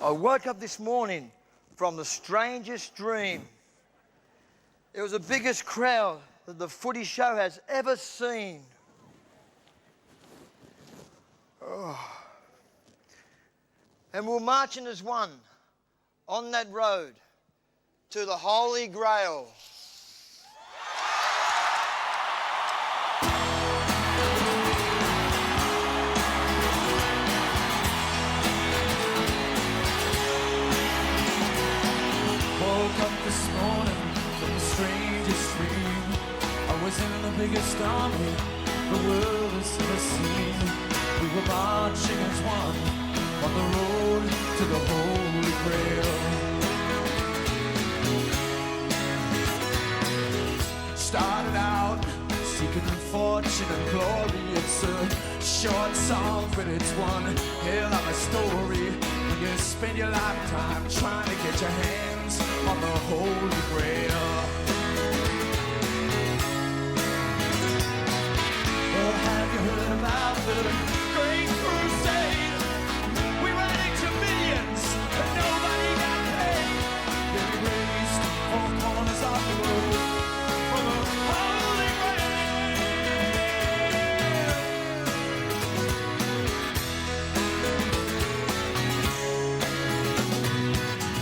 I woke up this morning from the strangest dream. It was the biggest crowd that the Footy show has ever seen. Oh. And we're marching as one on that road to the Holy Grail. Woke up this morning from the strangest dream. I was in the biggest army the world has ever seen. We were marching as one on the road to the Holy Grail. Started out seeking fortune and glory. It's a short song, but it's one hell of a story. When you spend your lifetime trying to get your hands on the Holy Grail. Well, have you heard about the Great Crusade? We ran to millions, but nobody got paid. They raised four corners of the road for the Holy Grail.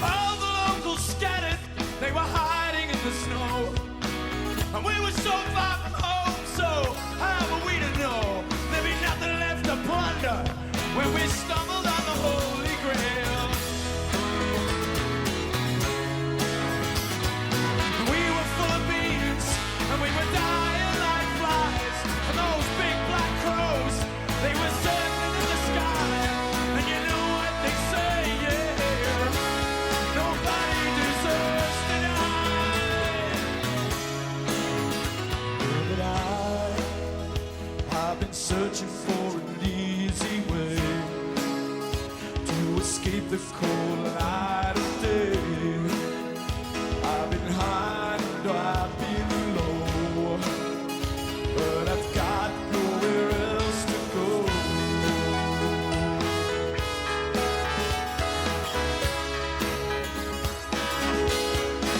All the locals scattered, they were hiding in the snow. And we were so far from home, so how were we to know? There'd be nothing left to plunder when we stumbled on the Holy Grail. We were full of beans, and we were dying like flies. And those big black crows, they were circling in the sky. And you know what they say, yeah, nobody deserves to die. But I've been searching for an easy way to escape the cold light of day. I've been high and I've been low, but I've got nowhere else to go.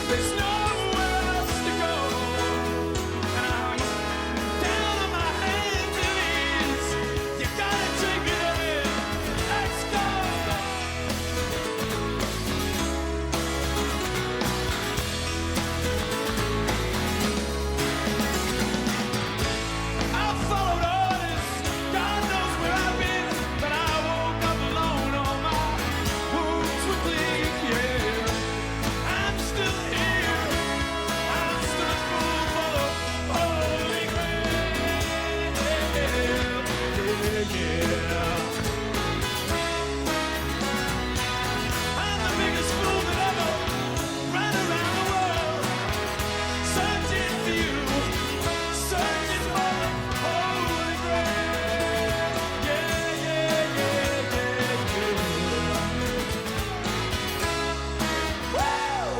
There's nowhere else to go, and I'm down on my hands and knees. You gotta take me there. Let's go. I've followed orders, God knows where I've been, but I woke up alone, all my wounds were clean, yeah. I'm still here, I'm still a fool for the Holy Grail, yeah. I'm the biggest fool that ever ran around the world, searching for you, searching for the Holy Grail. Yeah, yeah, yeah, yeah, yeah. Woo!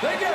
Thank you.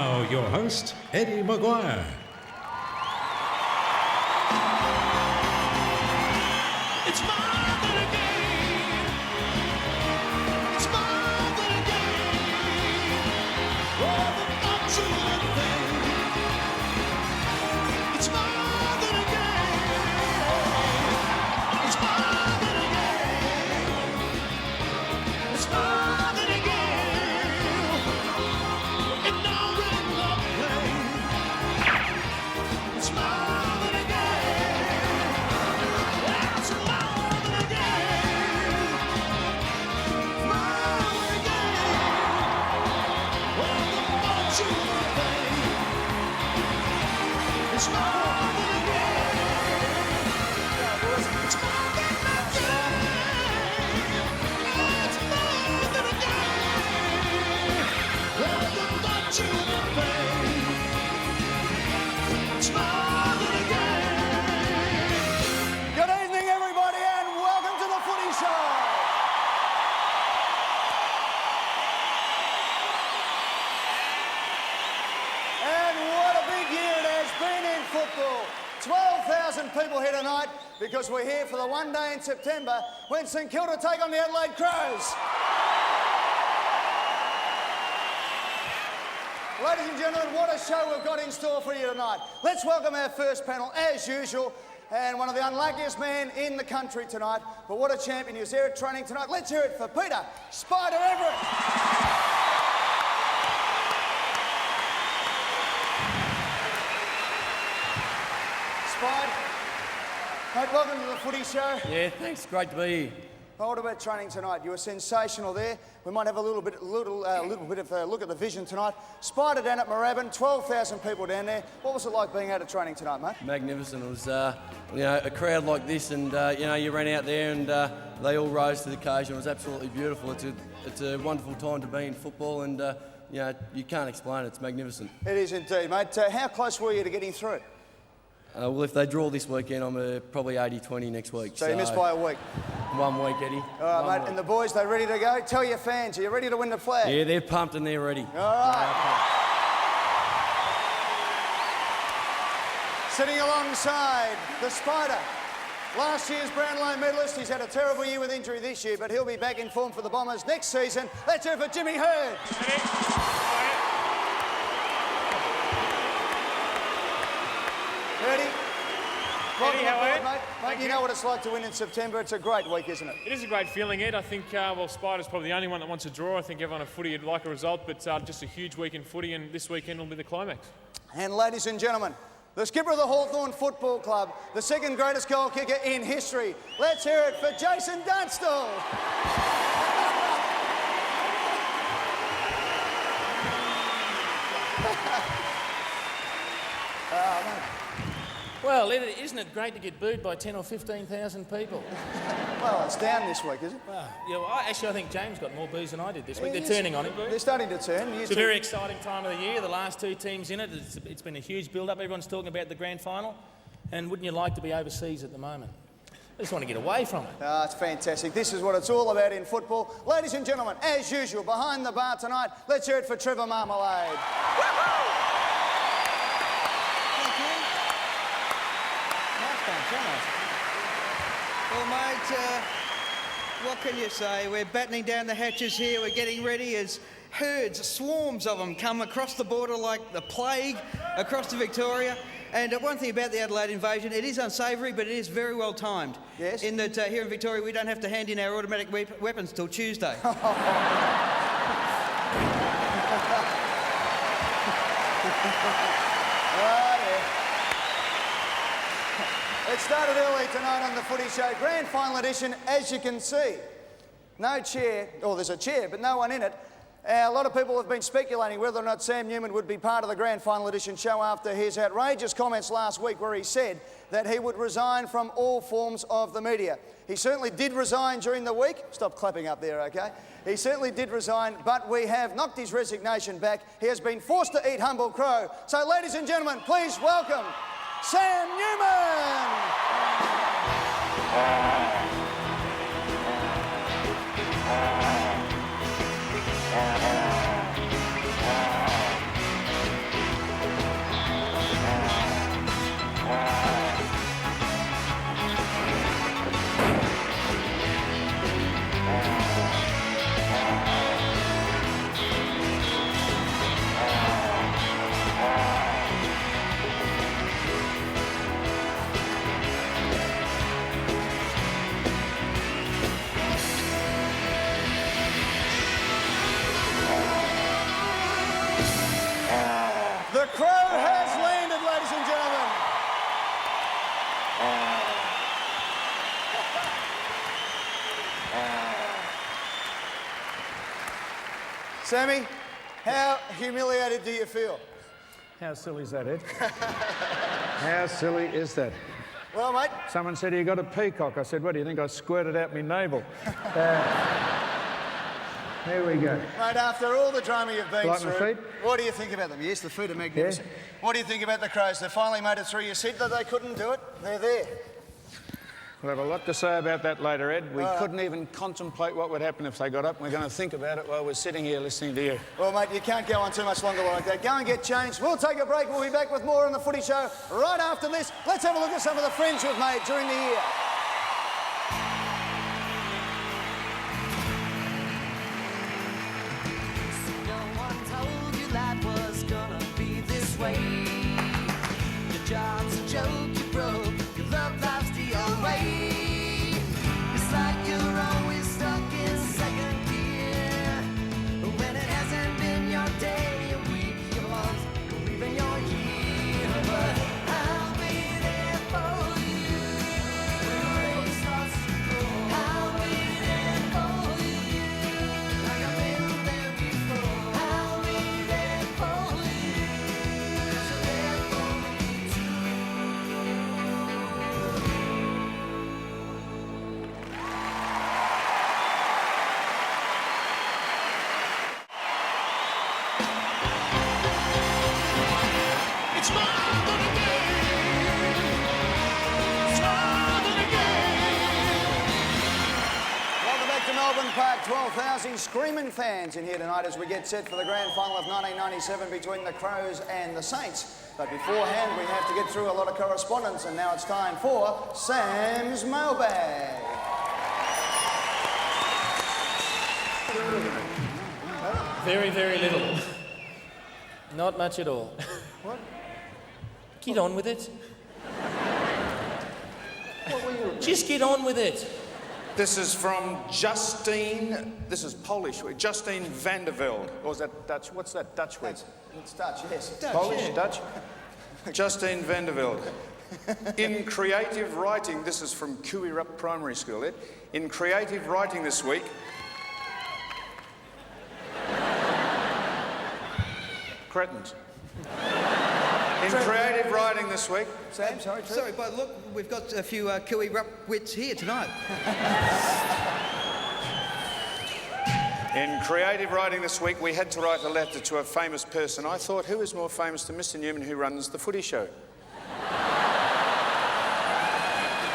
now, your host, Eddie Maguire. It's more than a game. It's more than a game. Oh, the absolute thing. It's more than a game. It's more than a game. It's more than a game. Ignoring the pain. It's more than a game. It's more than a game. More than a game. Oh, the fortune thing. It's more than a game. It's more than a game. It's more than a game. Oh, the fortune thing. It's more than a game. Good evening, everybody, and welcome to the Footy Show. And what a big year it has been in football. 12,000 people here tonight because we're here for the one day in September when St Kilda take on the Adelaide Crows. Ladies and gentlemen, what a show we've got in store for you tonight. Let's welcome our first panel, as usual, and one of the unluckiest men in the country tonight. But what a champion. He was there at training tonight. Let's hear it for Peter Spider Everett. Spider, mate, welcome to the Footy Show. Yeah, thanks. Great to be here. Oh, what about training tonight? You were sensational there. We might have a little bit of a look at the vision tonight. Spider down at Moorabbin, 12,000 people down there. What was it like being out at training tonight, mate? Magnificent. It was, a crowd like this, and you ran out there, and they all rose to the occasion. It was absolutely beautiful. It's a wonderful time to be in football, and you can't explain it. It's magnificent. It is indeed, mate. How close were you to getting through? Well, if they draw this weekend, I'm probably 80-20 next week. So you missed by a week. 1 week, Eddie. All right, mate. And the boys, they ready to go? Tell your fans, are you ready to win the flag? Yeah, they're pumped and they're ready. All right. Sitting alongside the Spider. Last year's Brownlow medalist. He's had a terrible year with injury this year, but he'll be back in form for the Bombers next season. Let's hear it for Jimmy Hurd. Ready? Welcome how are aboard, you? mate. Mate, you know what it's like to win in September. It's a great week, isn't it? It is a great feeling, Ed. I think, Spider's probably the only one that wants a draw. I think everyone at footy would like a result, but just a huge week in footy, and this weekend will be the climax. And ladies and gentlemen, the skipper of the Hawthorn Football Club, the second greatest goal kicker in history. Let's hear it for Jason Dunstall. Well, isn't it great to get booed by 10 or 15,000 people? Well, it's down this week, is it? Well, yeah, I think James got more boos than I did this week. Yeah, They're turning on him. They're starting to turn. It's a very exciting time of the year. The last two teams in it. It's been a huge build-up. Everyone's talking about the grand final. And wouldn't you like to be overseas at the moment? I just want to get away from it. It's fantastic. This is what it's all about in football. Ladies and gentlemen, as usual, behind the bar tonight, let's hear it for Trevor Marmalade. Well, mate, what can you say? We're battening down the hatches here. We're getting ready as herds, swarms of them come across the border like the plague across to Victoria. And one thing about the Adelaide invasion, it is unsavoury, but it is very well timed. Yes. In that here in Victoria, we don't have to hand in our automatic weapons till Tuesday. It started early tonight on the Footy Show, Grand Final edition, as you can see. No chair, or there's a chair, but no one in it. A lot of people have been speculating whether or not Sam Newman would be part of the Grand Final edition show after his outrageous comments last week where he said that he would resign from all forms of the media. He certainly did resign during the week. Stop clapping up there, OK? He certainly did resign, but we have knocked his resignation back. He has been forced to eat humble crow. So, ladies and gentlemen, please welcome Sam Newman! crow has landed, ladies and gentlemen. Sammy, how humiliated do you feel? How silly is that, Ed? How silly is that? Well, mate, Someone said, you got a peacock. I said, what do you think? I squirted out my navel. There we go. mate, after all the drama you've been Like my through, feet? what do you think about them? Yes, the feet are magnificent. What do you think about the Crows? They finally made it through. You said that they couldn't do it. They're there. We'll have a lot to say about that later, Ed. We couldn't even contemplate what would happen if they got up. We're going to think about it while we're sitting here listening to you. Well, mate, you can't go on too much longer like that. Go and get changed. We'll take a break. We'll be back with more on the Footy Show right after this. Let's have a look at some of the friends we've made during the year. No one told you life was gonna be this way. Your job's a joke, you broke. Your love life's the old way. It's like you're always stuck in second gear. When it hasn't been your day, your week, your month, or even your year. But I'll be there for you. When the rain starts to pour, I'll be there for you. Like I've been there before. I'll be there for you. 'Cause you're there for me too. It's more than a game. It's more than a game. Welcome back to Melbourne Park. 12,000 screaming fans in here tonight as we get set for the grand final of 1997 between the Crows and the Saints. But beforehand, we have to get through a lot of correspondence, and now it's time for Sam's Mailbag. Very, very little. Not much at all. What? Get on with it. Just get on with it. This is from Justine, this is Polish, Justine Vandervelde. Or is that Dutch? What's that Dutch word? It's Dutch, yes. Polish, Dutch? Justine Vandervelde. In creative writing, this is from Kuirup Primary School, Ed. In creative writing this week, cretins. In creative writing this week, Sam, sorry, Trevor. Sorry, but look, we've got a few Kiwi wits here tonight. In creative writing this week, we had to write a letter to a famous person. I thought, who is more famous than Mr. Newman, who runs the Footy Show?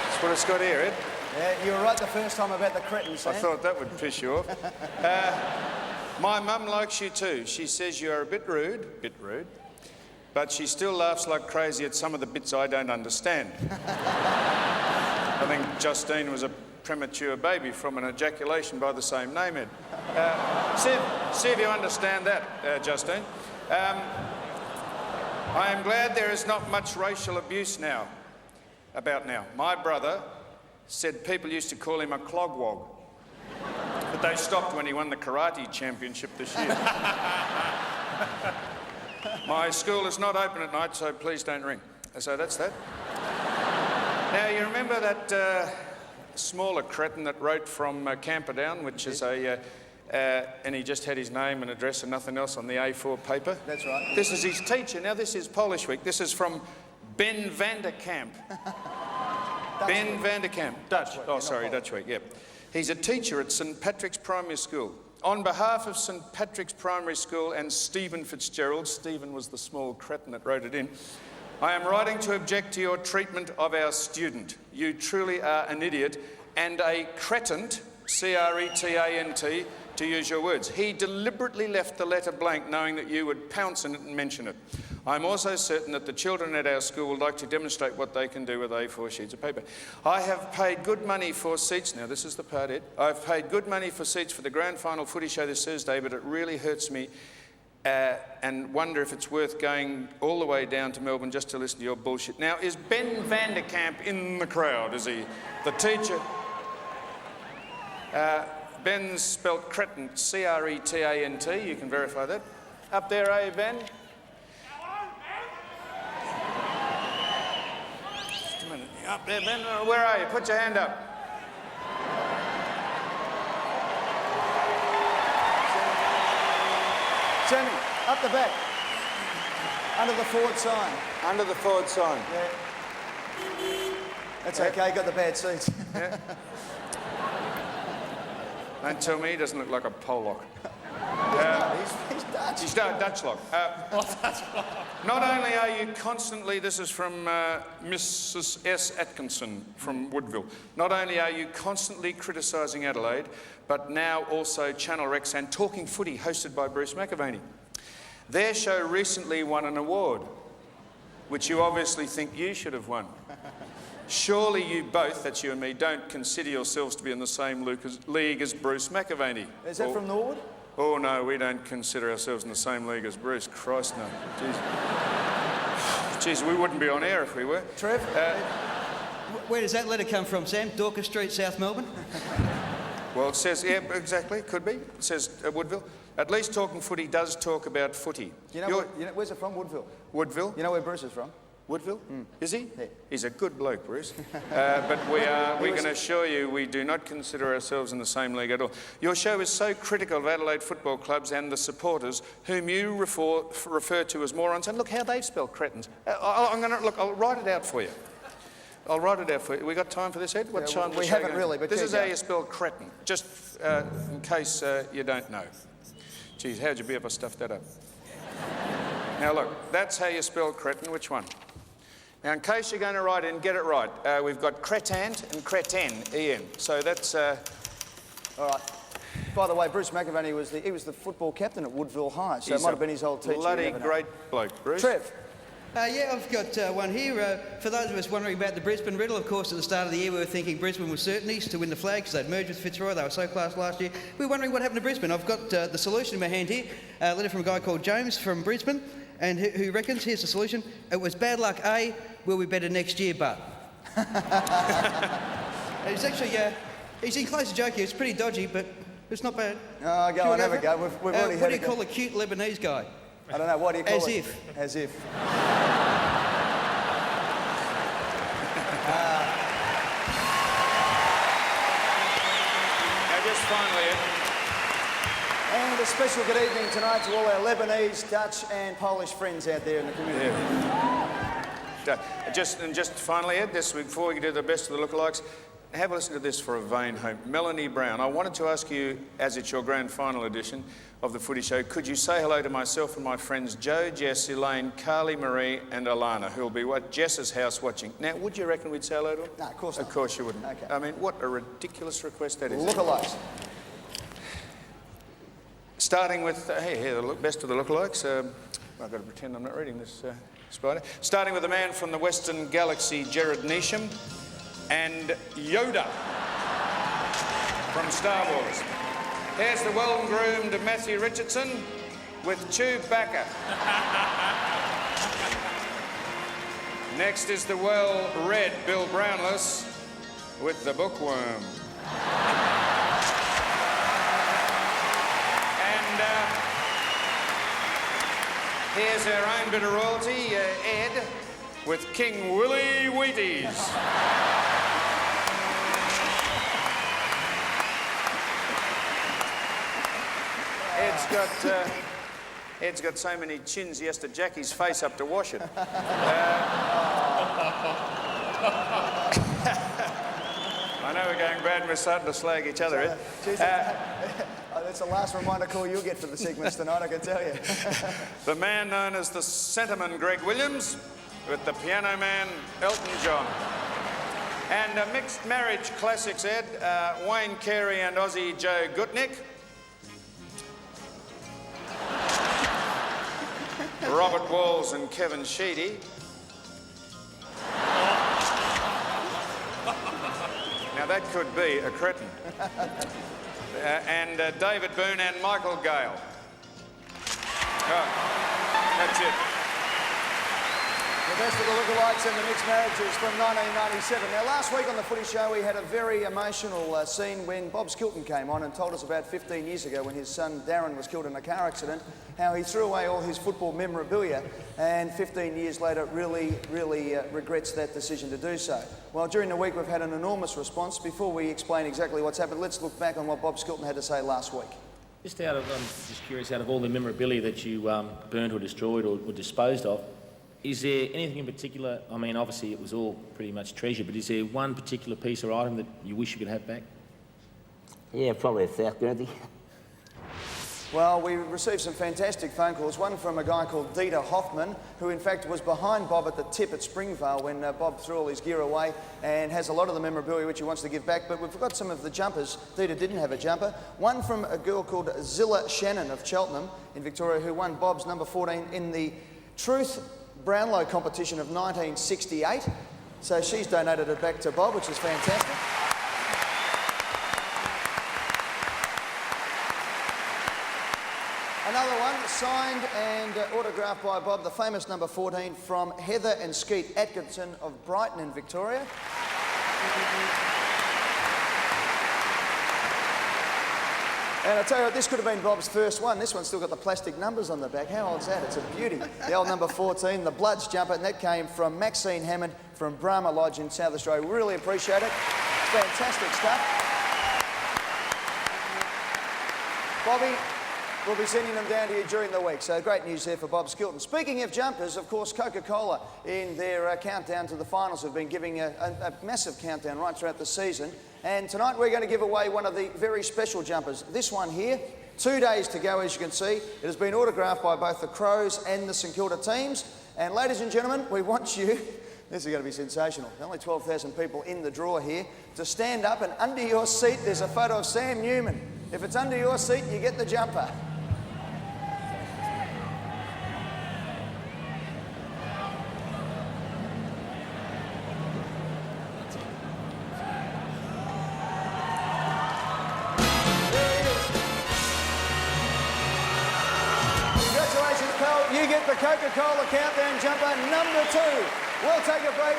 That's what it's got here, Ed. Yeah, you were right the first time about the cretins, Sam. I thought that would piss you off. My mum likes you too. She says you are a bit rude, but she still laughs like crazy at some of the bits I don't understand. I think Justine was a premature baby from an ejaculation by the same name, Ed. See if you understand that, Justine. I am glad there is not much racial abuse now. My brother said people used to call him a clogwog, but they stopped when he won the karate championship this year. My school is not open at night, so please don't ring. So that's that. Now, you remember that smaller cretin that wrote from Camperdown, which is and he just had his name and address and nothing else on the A4 paper? That's right. This is his teacher. Now, this is Polish Week. This is from Ben Vanderkamp. Ben Vanderkamp. Dutch. Oh, sorry, Dutch Week, yep. He's a teacher at St Patrick's Primary School. On behalf of St Patrick's Primary School and Stephen Fitzgerald, Stephen was the small cretin that wrote it in, I am writing to object to your treatment of our student. You truly are an idiot and a cretant, C-R-E-T-A-N-T, to use your words. He deliberately left the letter blank knowing that you would pounce on it and mention it. I'm also certain that the children at our school would like to demonstrate what they can do with A4 sheets of paper. I have paid good money for seats. Now, this is the part, Ed. I've paid good money for seats for the grand final footy show this Thursday, but it really hurts me and wonder if it's worth going all the way down to Melbourne just to listen to your bullshit. Now, is Ben Vanderkamp in the crowd? Is he the teacher? Ben's spelt cretin, C-R-E-T-A-N-T. You can verify that. Up there, eh, Ben? Up there, Ben. Where are you? Put your hand up. Sammy, up the back. Under the forward sign. Under the forward sign. Yeah. That's okay, got the bad seats. Yeah. Don't tell me he doesn't look like a Pollock. He's Dutch. He's Dutch lock. Not only are you constantly, this is from Mrs. S. Atkinson from Woodville, not only are you constantly criticising Adelaide, but now also Channel Rex and Talking Footy, hosted by Bruce McAvaney. Their show recently won an award, which you obviously think you should have won. Surely you both, that's you and me, don't consider yourselves to be in the same league as Bruce McAvaney. Is that from Norwood? Oh, no, we don't consider ourselves in the same league as Bruce. Christ, no. Jeez, we wouldn't be on air if we were. Trev? Where does that letter come from, Sam? Dorcas Street, South Melbourne? Well, it says, yeah, exactly, could be. It says Woodville. At least Talking Footy does talk about footy. You know where's it from? Woodville. Woodville? You know where Bruce is from? Woodville? Is he? Yeah. He's a good bloke, Bruce. But we can assure you we do not consider ourselves in the same league at all. Your show is so critical of Adelaide football clubs and the supporters, whom you refer to as morons. And look how they've spelled cretins. I'll write it out for you. I'll write it out for you. We got time for this, Ed? What time? We haven't really, but this is how you spell cretin, just in case you don't know. Geez, how'd you be if I stuffed that up? Now look, that's how you spell cretin. Which one? Now, in case you're going to write in, get it right. We've got cretant and cretin, E-N. So that's... All right. By the way, Bruce McAvaney was the football captain at Woodville High, so it might have been his old teacher. Bloody great bloke, Bruce. Trev? Yeah, I've got one here. For those of us wondering about the Brisbane riddle, of course, at the start of the year we were thinking Brisbane was certainties to win the flag because they'd merged with Fitzroy. They were so class last year. We were wondering what happened to Brisbane. I've got the solution in my hand here. A letter from a guy called James from Brisbane, and who reckons, here's the solution, it was bad luck A, will be better next year, but. It's actually, he's in close to joke here. It's pretty dodgy, but it's not bad. Oh, go on, have a go. We've already had what do you call a cute Lebanese guy? I don't know, what do you call it? As if. As if. Now, just finally, Ed. And a special good evening tonight to all our Lebanese, Dutch and Polish friends out there in the community. Just finally, Ed, this week, before we do the best of the lookalikes, have a listen to this for a vain hope. Melanie Brown, I wanted to ask you, as it's your grand final edition of the Footy Show, could you say hello to myself and my friends Joe, Jess, Elaine, Carly Marie and Alana, who will be at Jess's house watching. Now, would you reckon we'd say hello to them? No, of course not. Of course you wouldn't. Okay. I mean, what a ridiculous request that is. Lookalikes. Starting with, here, the best of the lookalikes. I've got to pretend I'm not reading this, Spider. Starting with the man from the Western Galaxy, Jared Neesham, and Yoda from Star Wars. Here's the well-groomed Matthew Richardson with Chewbacca. Next is the well-read Bill Brownless with the bookworm. And here's our own bit of royalty, Ed, with King Willie Wheaties. Ed's got so many chins he has to jack his face up to wash it. I know we're going bad and we're starting to slag each other, Ed. That's the last reminder call you'll get for the segments tonight, I can tell you. The man known as the Sentimen, Greg Williams, with the piano man, Elton John. And mixed marriage classics, Ed, Wayne Carey and Aussie Joe Gutnick. Robert Walls and Kevin Sheedy. Now that could be a cretin. And David Boone and Michael Gale. Oh, that's it. best of the lookalikes and the mixed marriages from 1997. Now, last week on the Footy Show, we had a very emotional scene when Bob Skilton came on and told us about 15 years ago when his son Darren was killed in a car accident, how he threw away all his football memorabilia and 15 years later really regrets that decision to do so. Well, during the week, we've had an enormous response. Before we explain exactly what's happened, let's look back on what Bob Skilton had to say last week. I'm just curious, out of all the memorabilia that you burned or destroyed or disposed of, is there anything in particular? I mean, obviously it was all pretty much treasure, but is there one particular piece or item that you wish you could have back? Yeah, probably a South Guernsey. Well, we received some fantastic phone calls, one from a guy called Dieter Hoffman, who in fact was behind Bob at the tip at Springvale when Bob threw all his gear away and has a lot of the memorabilia which he wants to give back, but we've got some of the jumpers. Dieter didn't have a jumper. One from a girl called Zilla Shannon of Cheltenham in Victoria, who won Bob's number 14 in the Truth Brownlow competition of 1968. So she's donated it back to Bob, which is fantastic. Another one, signed and autographed by Bob, the famous number 14 from Heather and Skeet Atkinson of Brighton in Victoria. And I tell you what, this could have been Bob's first one. This one's still got the plastic numbers on the back. How old's that? It's a beauty. The old number 14, the Bloods jumper, and that came from Maxine Hammond from Brahma Lodge in South Australia. We really appreciate it. It's fantastic stuff. Bobby, we'll be sending them down to you during the week, so great news there for Bob Skilton. Speaking of jumpers, of course, Coca-Cola in their countdown to the finals have been giving a massive countdown right throughout the season. And tonight we're going to give away one of the very special jumpers. This one here, 2 days to go, as you can see. It has been autographed by both the Crows and the St Kilda teams. And ladies and gentlemen, we want you, this is going to be sensational, only 12,000 people in the draw here, to stand up, and under your seat there's a photo of Sam Newman. If it's under your seat, you get the jumper. You get the Coca-Cola countdown jumper number 2. We'll take a break.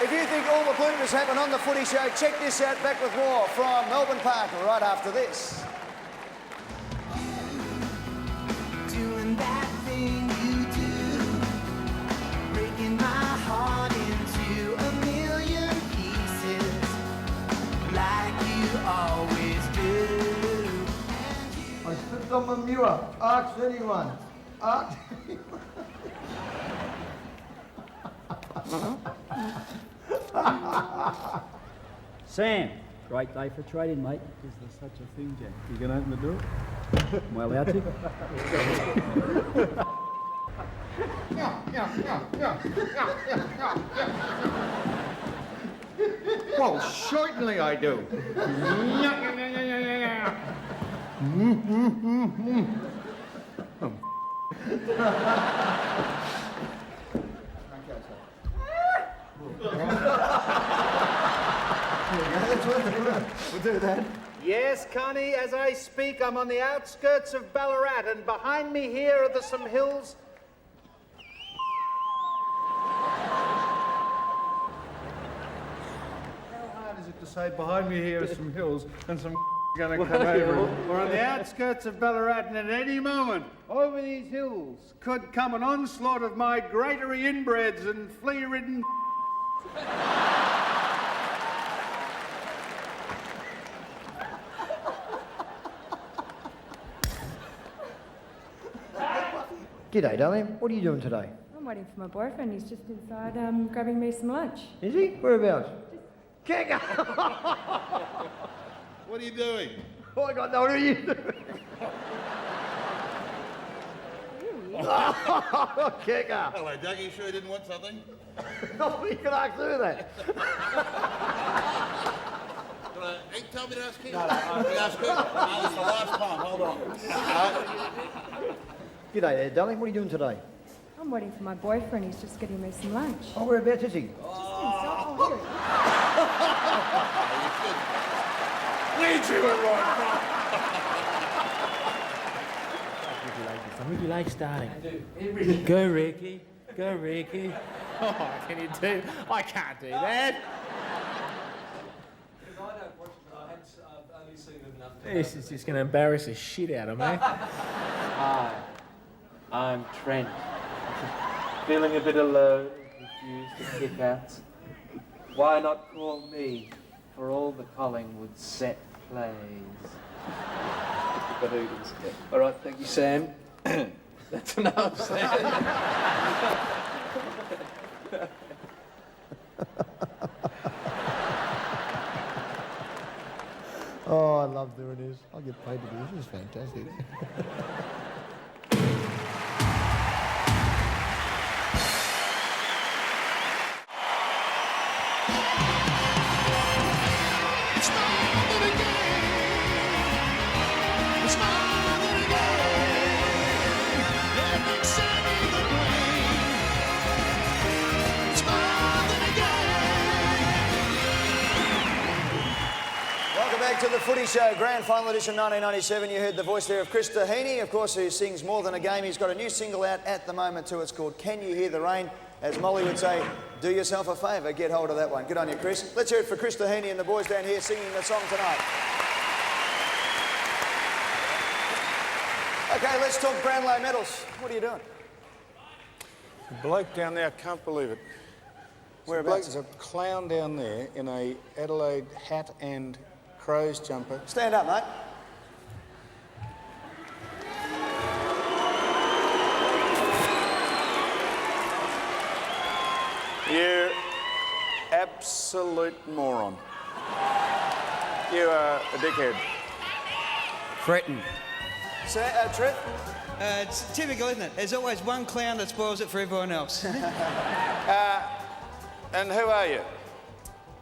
If you think all the bloopers happen on the Footy Show, check this out. Back with more from Melbourne Park right after this. Doing that thing you do, breaking my heart into a million pieces, like you always do. I slipped on my mirror. Ask anyone. Sam, great day for trading, mate. Is there such a thing, Jack? You gonna open the door? Am I allowed to? Well, certainly I do. We'll do that. Yes, Connie, as I speak, I'm on the outskirts of Ballarat, and behind me here are some hills. How hard is it to say behind me here are some hills and some going to come over? We're on the outskirts of Ballarat, and at any moment, over these hills, could come an onslaught of migratory inbreds and flea-ridden. G'day, darling. What are you doing today? I'm waiting for my boyfriend. He's just inside grabbing me some lunch. Is he? Whereabouts? Kick What are you doing? Oh, I got no. What are you doing? Kicker. Hello, Doug. You sure you didn't want something? No, you can ask her that. He told me to ask him. No, ask her. No, it's the last time. Hold on. G'day there, darling. What are you doing today? I'm waiting for my boyfriend. He's just getting me some lunch. Oh, whereabouts is he? Just inside. Oh, Where'd you arrive I really like starting. Go, Ricky. Go, Ricky. Oh, can you do? I can't do that. I don't watch it, I've only seen it enough. This is just going to embarrass the shit out of me. Hi, I'm Trent. Feeling a bit alone, confused and kick out. Why not call me for all the Collingwood set plays? All right, thank you, Sam. That's enough, Sam. Oh, I love doing this. I'll get paid to do this. This is fantastic. It's more than a game. It's more than a game. Every Sunday the rain. It's more than a game. Welcome back to the Footy Show, Grand Final Edition 1997. You heard the voice there of Chris Tahini, of course, who sings More Than a Game. He's got a new single out at the moment too. It's called Can You Hear the Rain? As Molly would say, do yourself a favour, get hold of that one. Good on you, Chris. Let's hear it for Chris Tahini and the boys down here singing the song tonight. Okay, let's talk Brownlow medals. What are you doing? The bloke down there, I can't believe it. Whereabouts? There's a clown down there in a Adelaide hat and Crows jumper. Stand up, mate. You absolute moron. You are a dickhead. Threatened. Trev? It's typical, isn't it? There's always one clown that spoils it for everyone else. And who are you?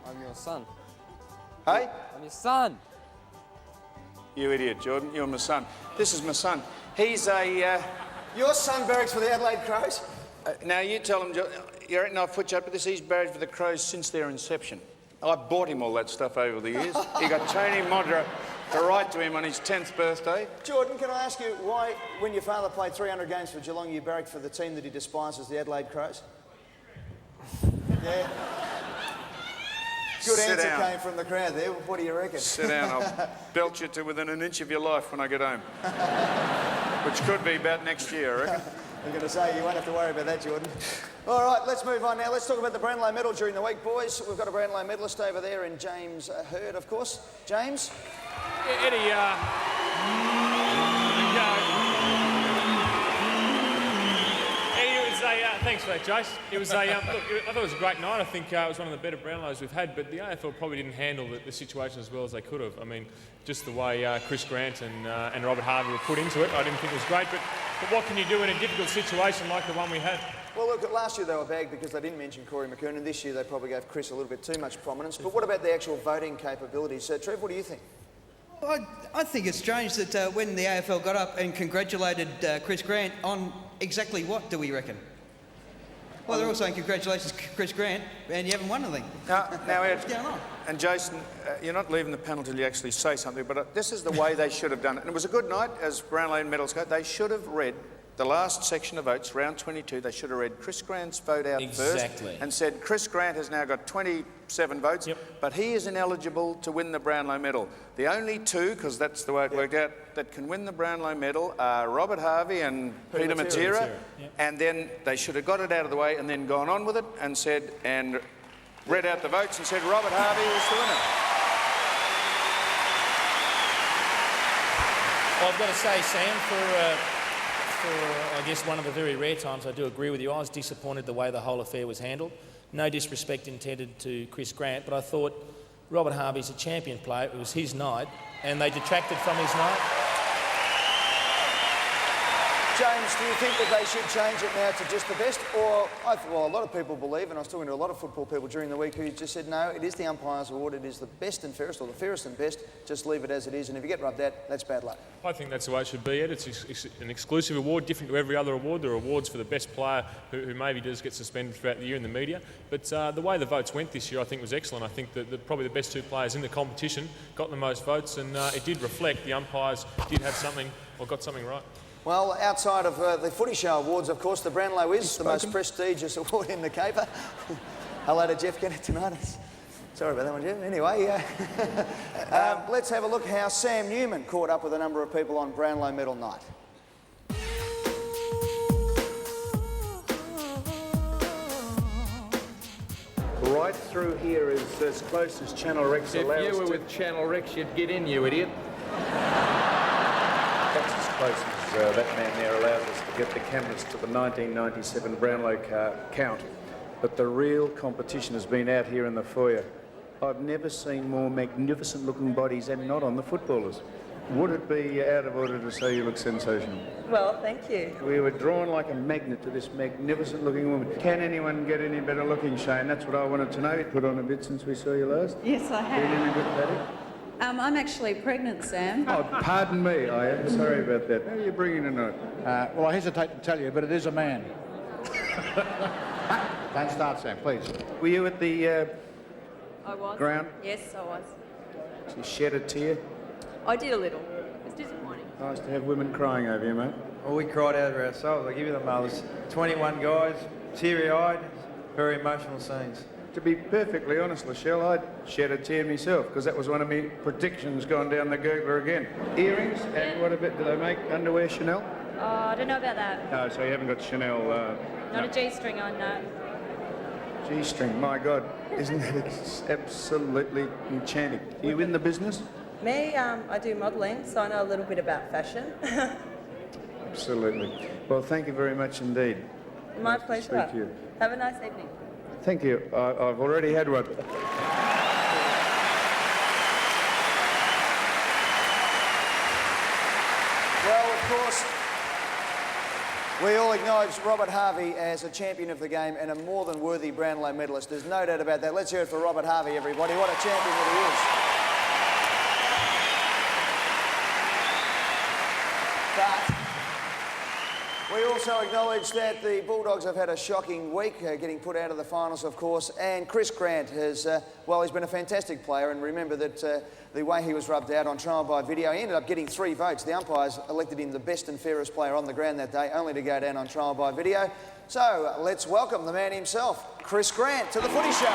I'm your son. Hey? I'm your son. You idiot, Jordan. You're my son. This is my son. He's a... Your son barracks for the Adelaide Crows? Now, you tell him... You reckon I've put you up with this? He's barraged for the Crows since their inception. I bought him all that stuff over the years. He got Tony Modra to write to him on his 10th birthday. Jordan, can I ask you why, when your father played 300 games for Geelong, you barracked for the team that he despises, the Adelaide Crows? Yeah. Good Sit answer down. came from the crowd there. What do you reckon? Sit down. I'll belt you to within an inch of your life when I get home. Which could be about next year, I reckon. I'm going to say you won't have to worry about that, Jordan. All right, let's move on now. Let's talk about the Brownlow medal during the week, boys. We've got a Brownlow medalist over there in James Hurd, of course. James? Eddie, thanks for that, Jace. It was a look. I thought it was a great night. I think it was one of the better Brownlows we've had. But the AFL probably didn't handle the situation as well as they could have. I mean, just the way Chris Grant and Robert Harvey were put into it, I didn't think it was great. But what can you do in a difficult situation like the one we had? Well, look, last year they were bagged because they didn't mention Corey McKernan. This year they probably gave Chris a little bit too much prominence. But what about the actual voting capabilities? Trev, what do you think? I think it's strange that when the AFL got up and congratulated Chris Grant on exactly what, do we reckon? Well, they're all saying congratulations, Chris Grant, and you haven't won anything. Now Ed, what's going on? And Jason, you're not leaving the panel till you actually say something, but this is the way they should have done it. And it was a good night, as Brownlow medals go. They should have read the last section of votes, round 22. They should have read Chris Grant's vote out first and said Chris Grant has now got 27 votes, but he is ineligible to win the Brownlow medal. The only two, because that's the way it worked out, that can win the Brownlow medal are Robert Harvey and Peter Matera. And then they should have got it out of the way and then gone on with it and said, and read out the votes and said Robert Harvey was the winner. Well, I've got to say, Sam, for I guess one of the very rare times I do agree with you, I was disappointed the way the whole affair was handled. No disrespect intended to Chris Grant, but I thought Robert Harvey's a champion player. It was his night, and they detracted from his night. James, do you think that they should change it now to just the best? Or, well, a lot of people believe, and I was talking to a lot of football people during the week who just said, no, it is the umpire's award, it is the best and fairest, or the fairest and best, just leave it as it is, and if you get rubbed out, that's bad luck. I think that's the way it should be, Ed. It's an exclusive award, different to every other award. There are awards for the best player who maybe does get suspended throughout the year in the media. But the way the votes went this year, I think, was excellent. I think that probably the best two players in the competition got the most votes, and it did reflect the umpires did have something, or got something right. Well, outside of the Footy Show Awards, of course, the Brownlow is the most prestigious award in the caper. Hello to Jeff Kennett tonight. Sorry about that one, Jeff. Anyway, let's have a look how Sam Newman caught up with a number of people on Brownlow Medal night. Right through here is as close as Channel Rex allows. If you were with Channel Rex, you'd get in, you idiot. That's as close as that man there allows us to get the cameras to the 1997 Brownlow count. But the real competition has been out here in the foyer. I've never seen more magnificent looking bodies, and not on the footballers. Would it be out of order to say you look sensational? Well, thank you. We were drawn like a magnet to this magnificent looking woman. Can anyone get any better looking, Shane? That's what I wanted to know. You put on a bit since we saw you last. Yes, I have. Been any good, Paddy? I'm actually pregnant, Sam. Oh, pardon me. I am sorry about that. How are you bringing tonight? Well, I hesitate to tell you, but it is a man. Don't start, Sam, please. Were you at the I was. ground? Yes, I was. Did you shed a tear? I did a little. It was disappointing. Nice to have women crying over you, mate. Well, we cried out of ourselves. I give you the mothers. 21 guys, teary-eyed, very emotional scenes. To be perfectly honest, Lachelle, I'd shed a tear myself because that was one of my predictions gone down the gurgler again. Earrings, and what about, do they make underwear Chanel? Oh, I don't know about that. No, so you haven't got Chanel. Not a G-string on, no. G-string, my God, isn't that absolutely enchanting? Are you in the business? Me, I do modelling, so I know a little bit about fashion. Absolutely. Well, thank you very much indeed. My Nice to pleasure. speak to you. Have a nice evening. Thank you. I've already had one. Well, of course, we all acknowledge Robert Harvey as a champion of the game and a more than worthy Brownlow medalist. There's no doubt about that. Let's hear it for Robert Harvey, everybody. What a champion that he is. But we also acknowledge that the Bulldogs have had a shocking week, getting put out of the finals, of course, and Chris Grant has, well, he's been a fantastic player, and remember that the way he was rubbed out on trial by video, he ended up getting 3 votes. The umpires elected him the best and fairest player on the ground that day, only to go down on trial by video. So let's welcome the man himself, Chris Grant, to the Footy Show.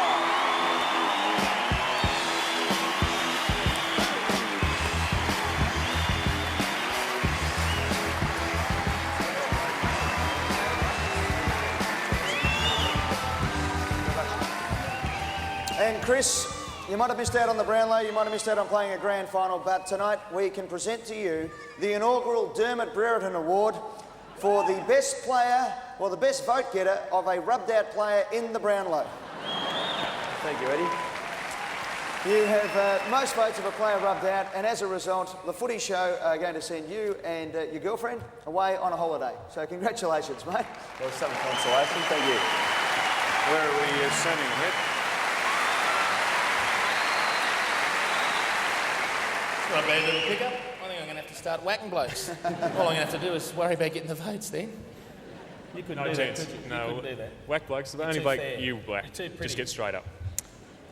And Chris, you might have missed out on the Brownlow, you might have missed out on playing a grand final, but tonight we can present to you the inaugural Dermot Brereton Award for the best player, or the best vote getter of a rubbed out player in the Brownlow. Thank you, Eddie. You have most votes of a player rubbed out, and as a result, the Footy Show are going to send you and your girlfriend away on a holiday. So congratulations, mate. Well, some consolation, thank you. Where are we sending him? Not bad little pickup. I think I'm going to have to start whacking blokes. All I'm going to have to do is worry about getting the votes then. You couldn't No do chance. that, could you? No, You couldn't do that. whack blokes. The You're only too bloke fair. you whack. You're too pretty. Just get straight up.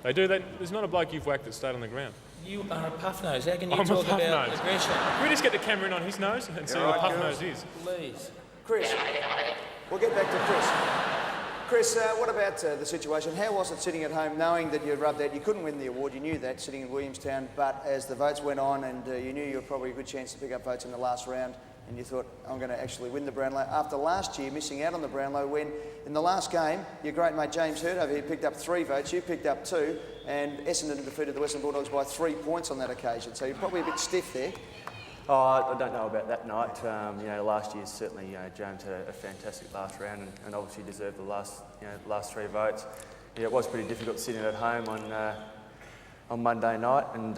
They do that. There's not a bloke you've whacked that stayed on the ground. You are a puff nose. How can you I'm a talk puff about nose. aggression? Can we just get the camera in on his nose and see You're what right, puff girls. nose is? Please. Chris, we'll get back to Chris. Chris, what about the situation? How was it sitting at home knowing that you rubbed out? You couldn't win the award, you knew that, sitting in Williamstown, but as the votes went on and you knew you were probably a good chance to pick up votes in the last round, and you thought, I'm going to actually win the Brownlow. After last year, missing out on the Brownlow, when in the last game, your great mate James Hurd over here picked up 3 votes, you picked up 2, and Essendon defeated the Western Bulldogs by 3 points on that occasion. So you're probably a bit stiff there. Oh, I don't know about that night. You know, last year certainly, James had a fantastic last round and obviously deserved the last 3 votes. Yeah, it was pretty difficult sitting at home on Monday night, and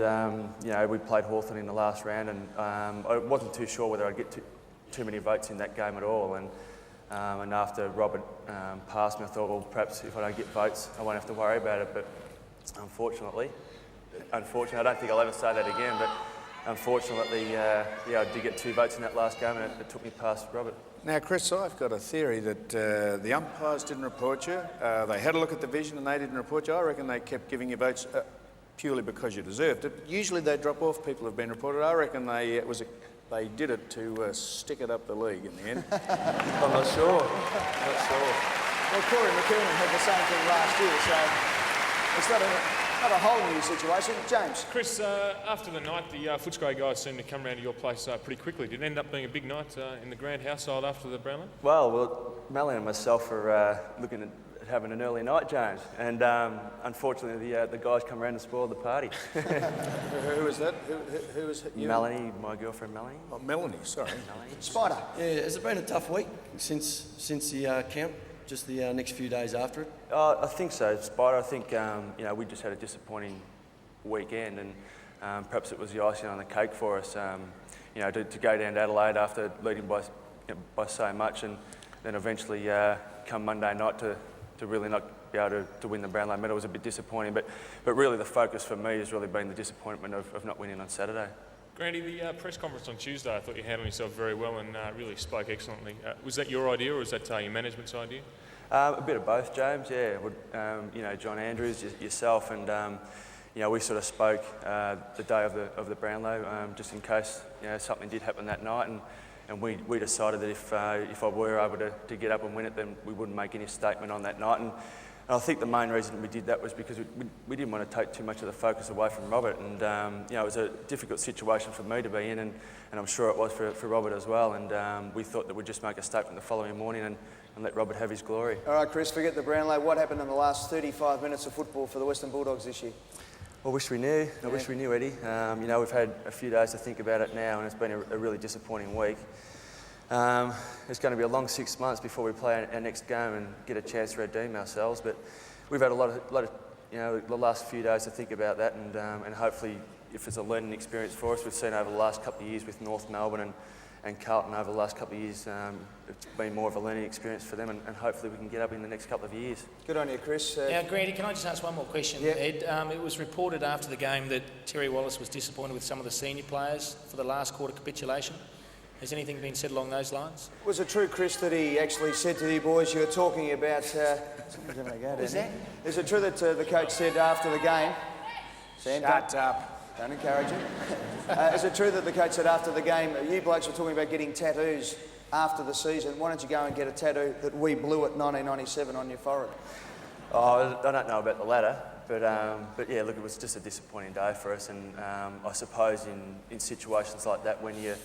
we played Hawthorn in the last round, and I wasn't too sure whether I'd get too many votes in that game at all. And after Robert passed me, I thought, well, perhaps if I don't get votes, I won't have to worry about it. But unfortunately, I don't think I'll ever say that again. But unfortunately, I did get 2 votes in that last game, and it took me past Robert. Now, Chris, I've got a theory that the umpires didn't report you. They had a look at the vision and they didn't report you. I reckon they kept giving you votes purely because you deserved it. Usually they drop off people who've been reported. I reckon it was a they did it to stick it up the league in the end. I'm not sure. Not sure. Well, Corey McKernan had the same thing last year, so it's not a whole new situation. James? Chris, after the night, the Footscray guys seemed to come round to your place pretty quickly. Did it end up being a big night in the grand household after the Brownlow? Well, Melanie and myself are looking at having an early night, James, and unfortunately the guys come around and spoil the party. Who was that? Who was you? Melanie, my girlfriend Melanie. Oh, Melanie, sorry. Melanie. Spider? Yeah, has it been a tough week since the camp? Just the next few days after it? I think so, Spider. I think we just had a disappointing weekend, and perhaps it was the icing on the cake for us. To go down to Adelaide after leading by so much, and then eventually come Monday night to really not be able to win the Brownlow medal was a bit disappointing. But really the focus for me has really been the disappointment of not winning on Saturday. Grandy, the press conference on Tuesday, I thought you handled yourself very well and really spoke excellently. Was that your idea or was that your management's idea? A bit of both, James, yeah. John Andrews, yourself, and we sort of spoke the day of the Brownlow, just in case something did happen that night, and we decided that if I were able to get up and win it, then we wouldn't make any statement on that night. And I think the main reason we did that was because we didn't want to take too much of the focus away from Robert, and it was a difficult situation for me to be in, and I'm sure it was for Robert as well, and we thought that we'd just make a statement the following morning and let Robert have his glory. All right, Chris, forget the Brownlow. What happened in the last 35 minutes of football for the Western Bulldogs this year? I wish we knew. I wish we knew, Eddie. We've had a few days to think about it now, and it's been a really disappointing week. It's going to be a long 6 months before we play our next game and get a chance to redeem ourselves. But we've had a lot of the last few days to think about that, and hopefully, if it's a learning experience for us, we've seen over the last couple of years with North Melbourne and Carlton over the last couple of years, it's been more of a learning experience for them, and hopefully we can get up in the next couple of years. Good on you, Chris. Now, Grandy, can I just ask one more question, Ed? It was reported after the game that Terry Wallace was disappointed with some of the senior players for the last quarter capitulation. Has anything been said along those lines? Was it true, Chris, that he actually said to you boys, you were talking about... Is that? Is it true that the coach said after the game... Sam, Shut up. Don't encourage him. Is it true that the coach said after the game, you blokes were talking about getting tattoos after the season? Why don't you go and get a tattoo that we blew at 1997 on your forehead? Oh, I don't know about the latter, but yeah, look, it was just a disappointing day for us, and I suppose in situations like that, when you're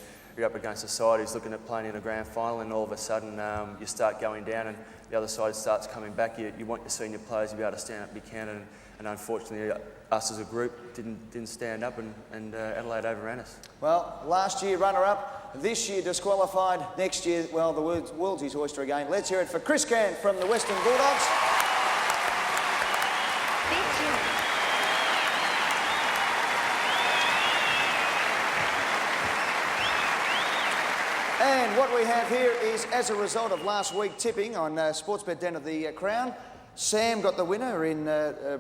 up against a side who's looking at playing in a grand final, and all of a sudden you start going down and the other side starts coming back, you want your senior players to be able to stand up and be counted, and unfortunately us as a group didn't stand up, and Adelaide overran us. Well, last year runner-up, this year disqualified, next year, well, the world's his oyster again. Let's hear it for Chris Cant from the Western Bulldogs. And what we have here is, as a result of last week tipping on Sportsbet Den of the Crown, Sam got the winner in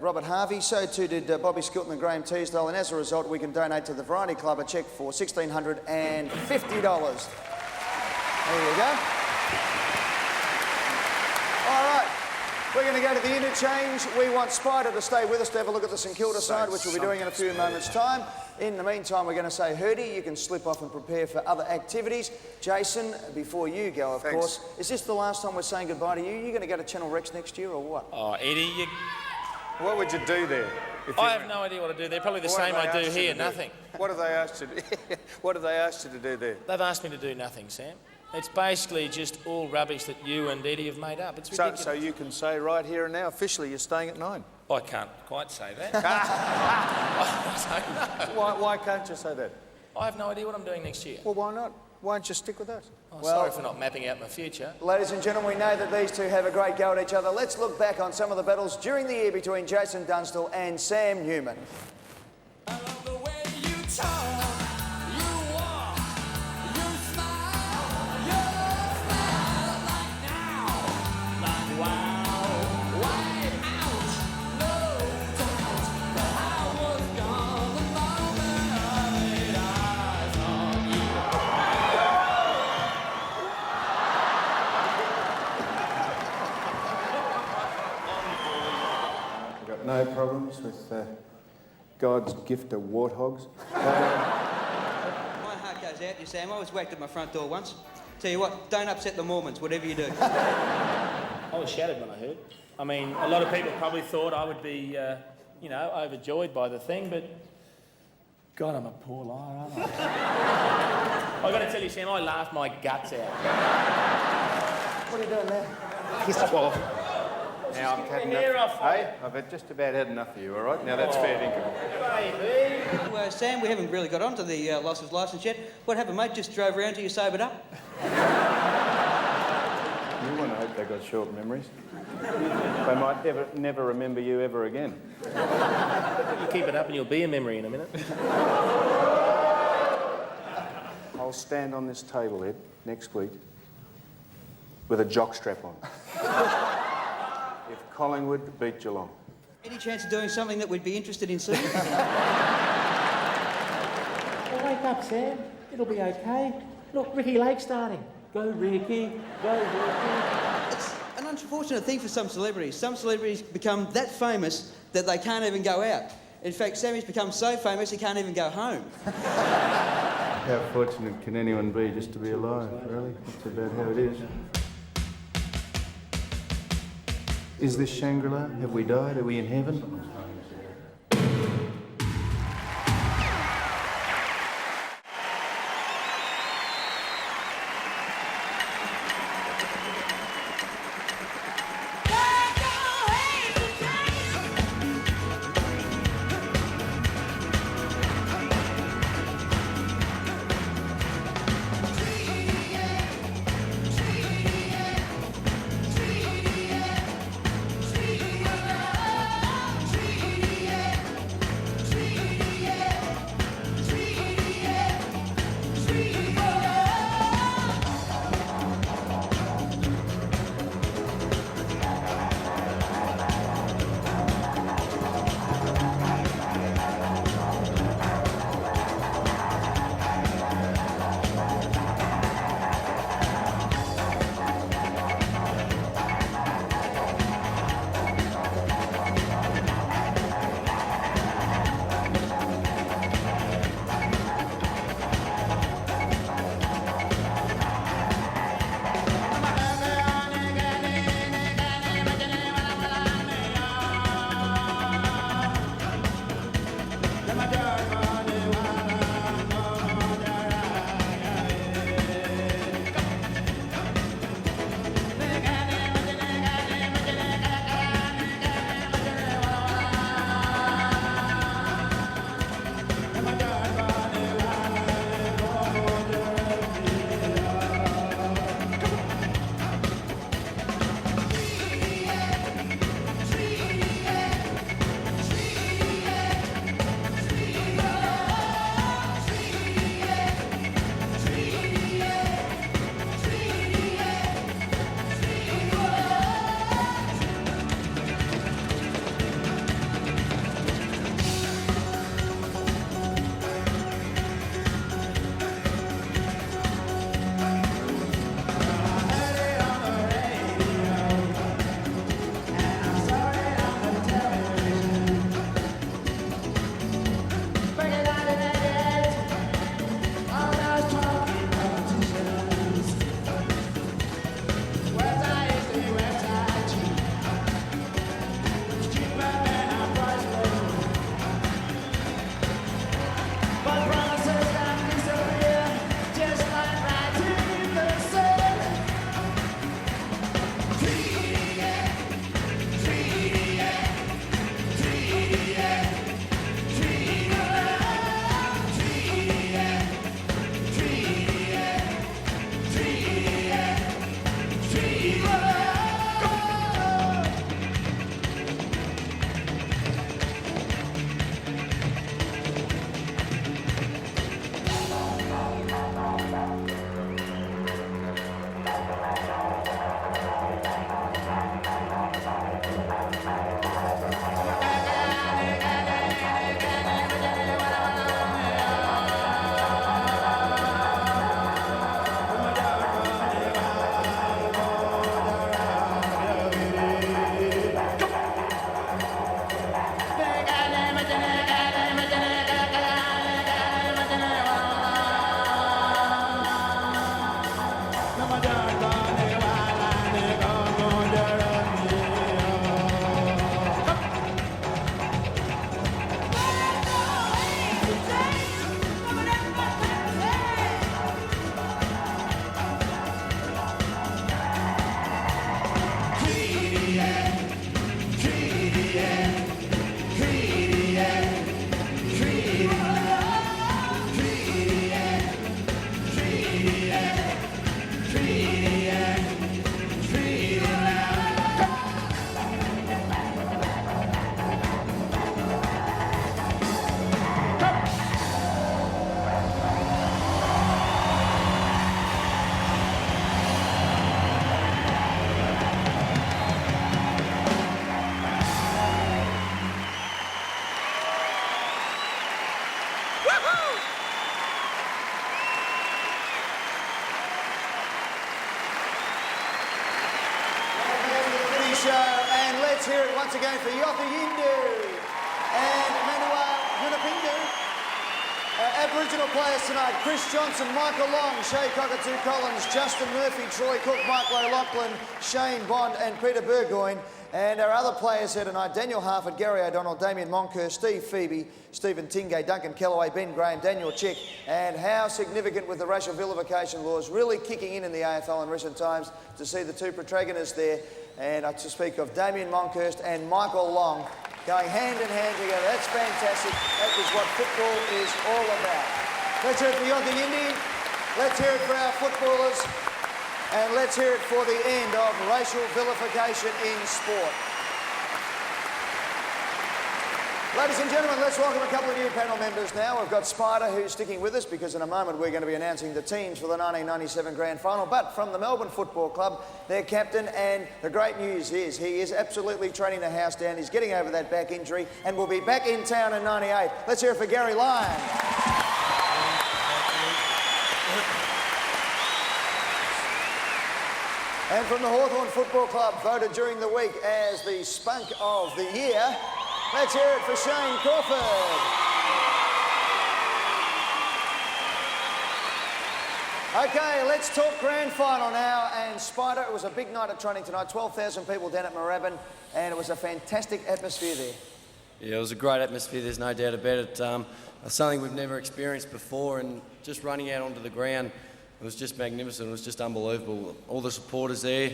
Robert Harvey, so too did Bobby Skilton and Graham Teasdale, and as a result we can donate to the Variety Club a cheque for $1,650. There you go. All right, we're going to go to the interchange. We want Spider to stay with us to have a look at the St Kilda side, which we'll be doing in a few moments' time. In the meantime, we're going to say, Hurdy, you can slip off and prepare for other activities. Jason, before you go, of course, is this the last time we're saying goodbye to you? You're going to go to Channel Rex next year or what? Oh, Eddie, What would you do there? I have no idea what to do there. Probably the same I do here, nothing. What have they asked you to do? What have they asked you to do there? They've asked me to do nothing, Sam. It's basically just all rubbish that you and Eddie have made up. It's ridiculous. So you can say right here and now, officially, you're staying at 9. I can't quite say that. Why can't you say that? I have no idea what I'm doing next year. Well, why not? Why don't you stick with us? Oh, sorry for not mapping out my future. Ladies and gentlemen, we know that these two have a great go at each other. Let's look back on some of the battles during the year between Jason Dunstall and Sam Newman. No problems with God's gift of warthogs. My heart goes out about you, Sam. I was whacked at my front door once. Tell you what, don't upset the Mormons, whatever you do. I was shattered when I heard. I mean, a lot of people probably thought I would be, you know, overjoyed by the thing, but God, I'm a poor liar, aren't I? I've got to tell you, Sam, I laughed my guts out. What are you doing there? Piss off. Now I've had Keep your hair enough. off, Hey, I've had just about had enough of you, all right? Now that's fair dinkum. Well, Sam, we haven't really got onto the loss of licence yet. What happened, mate? Just drove around till you sobered up? You want to hope they got short memories. They might never remember you ever again. You keep it up and you'll be a memory in a minute. I'll stand on this table, Ed, next week with a jockstrap on. If Collingwood beat Geelong. Any chance of doing something that we'd be interested in seeing? Well, wake up, Sam. It'll be okay. Look, Ricky Lake's starting. Go, Ricky. Go, Ricky. It's an unfortunate thing for some celebrities. Some celebrities become that famous that they can't even go out. In fact, Sammy's become so famous he can't even go home. How fortunate can anyone be just to be alive, really? That's about how it is. Is this Shangri-La? Have we died? Are we in heaven? let's hear it once again for Yotha Yindu and Manuel Yunapindu. Aboriginal players tonight: Chris Johnson, Michael Long, Shea Cockatoo Collins, Justin Murphy, Troy Cook, Mark O'Loughlin, Shane Bond and Peter Burgoyne. And our other players here tonight: Daniel Harford, Gary O'Donnell, Damien Moncur, Steve Phoebe, Stephen Tingay, Duncan Kellaway, Ben Graham, Daniel Chick. And how significant with the racial vilification laws really kicking in the AFL in recent times to see the two protagonists there. And to speak of Damien Monkhurst and Michael Long going hand in hand together. That's fantastic. That is what football is all about. Let's hear it for Yotha Yindi. Let's hear it for our footballers. And let's hear it for the end of racial vilification in sport. Ladies and gentlemen, let's welcome a couple of new panel members now. We've got Spider, who's sticking with us because in a moment we're going to be announcing the teams for the 1997 Grand Final. But from the Melbourne Football Club, their captain, and the great news is he is absolutely training the house down. He's getting over that back injury and will be back in town in '98. Let's hear it for Gary Lyon. And from the Hawthorn Football Club, voted during the week as the Spunk of the Year, let's hear it for Shane Crawford. Okay, let's talk grand final now. And Spider, it was a big night at training tonight. 12,000 people down at Moorabbin, and it was a fantastic atmosphere there. Yeah, it was a great atmosphere, there's no doubt about it. Something we've never experienced before, and just running out onto the ground, it was just magnificent. It was just unbelievable. All the supporters there,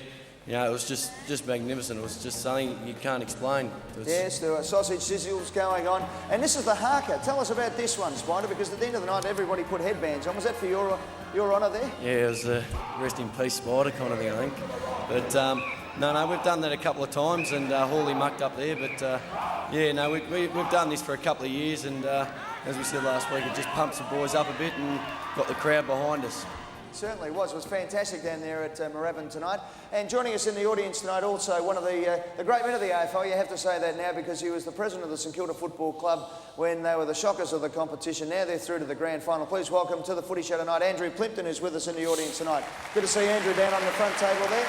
you know, it was just magnificent. It was just something you can't explain. Yes, there were sausage sizzles going on. And this is the haka. Tell us about this one, Spider, because at the end of the night, everybody put headbands on. Was that for your honour there? Yeah, it was a rest in peace Spider kind of thing, I think. But no, we've done that a couple of times, and Hawley mucked up there. But yeah, no, we've done this for a couple of years, and as we said last week, it just pumps the boys up a bit and got the crowd behind us. Certainly was. It was fantastic down there at Moorabbin tonight. And joining us in the audience tonight also one of the great men of the AFL. You have to say that now because he was the president of the St Kilda Football Club when they were the shockers of the competition. Now they're through to the grand final. Please welcome to the Footy Show tonight Andrew Plimpton, who's with us in the audience tonight. Good to see Andrew down on the front table there.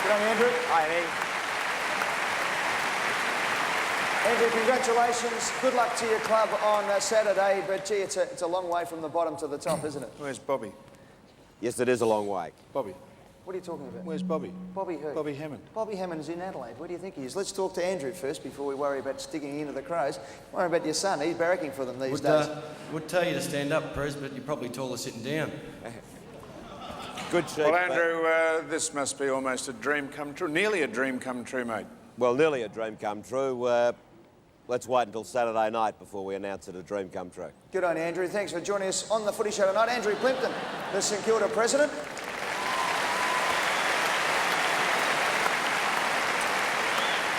Good on you, Andrew. Hi, Eddie. Andrew, congratulations. Good luck to your club on Saturday, but gee, it's a long way from the bottom to the top, isn't it? Where's Bobby? Yes, it is a long way. Bobby. What are you talking about? Where's Bobby? Bobby who? Bobby Hammond. Bobby Hammond's in Adelaide. Where do you think he is? Let's talk to Andrew first before we worry about sticking into the Crows. Worry about your son. He's barracking for them these days. Would tell you to stand up, Prez, but you're probably taller sitting down. Good shape. Well, Andrew, this must be almost a dream come true. Nearly a dream come true, mate. Well, nearly a dream come true. Let's wait until Saturday night before we announce it a dream come true. Good on you, Andrew. Thanks for joining us on the Footy Show tonight. Andrew Plimpton, the St Kilda president.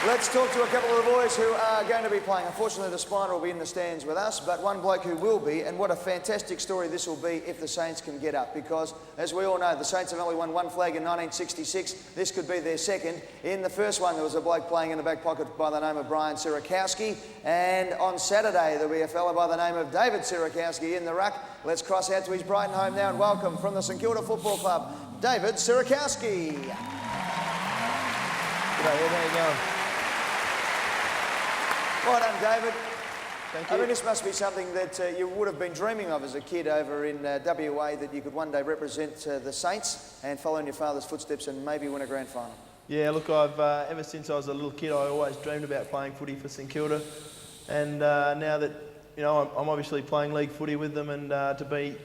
Let's talk to a couple of the boys who are going to be playing. Unfortunately, the Spider will be in the stands with us, but one bloke who will be, and what a fantastic story this will be if the Saints can get up, because, as we all know, the Saints have only won one flag in 1966. This could be their second. In the first one, there was a bloke playing in the back pocket by the name of Brian Sirakowski, and on Saturday, there'll be a fella by the name of David Sirakowski in the ruck. Let's cross out to his Brighton home now and welcome from the St Kilda Football Club, David Sirakowski. G'day, Ed, how you going? Well done, David. Thank you. I mean, this must be something that you would have been dreaming of as a kid over in WA, that you could one day represent the Saints and follow in your father's footsteps and maybe win a grand final. Yeah, look, I've ever since I was a little kid, I always dreamed about playing footy for St Kilda, and now that I'm obviously playing league footy with them, and to be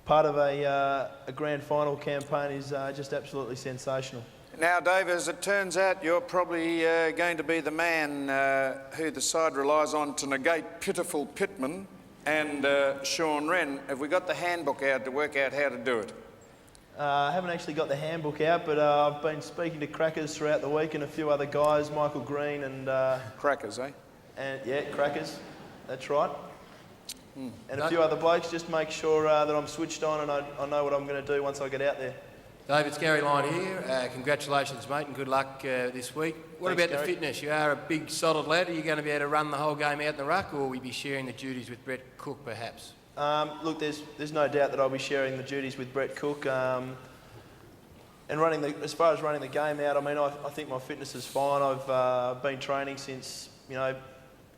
part of a grand final campaign is just absolutely sensational. Now, Dave, as it turns out, you're probably going to be the man who the side relies on to negate pitiful Pittman and Sean Wren. Have we got the handbook out to work out how to do it? I haven't actually got the handbook out, but I've been speaking to Crackers throughout the week and a few other guys, Michael Green and... Crackers, eh? And yeah, Crackers, that's right. And a few other blokes, just make sure that I'm switched on and I know what I'm going to do once I get out there. Dave, it's Gary Lyon here. Congratulations, mate, and good luck this week. What Thanks, about Gary. the fitness? You are a big, solid lad. Are you going to be able to run the whole game out in the ruck, or will we be sharing the duties with Brett Cook, perhaps? Look, there's no doubt that I'll be sharing the duties with Brett Cook. And as far as running the game out, I mean, I think my fitness is fine. I've been training since, you know,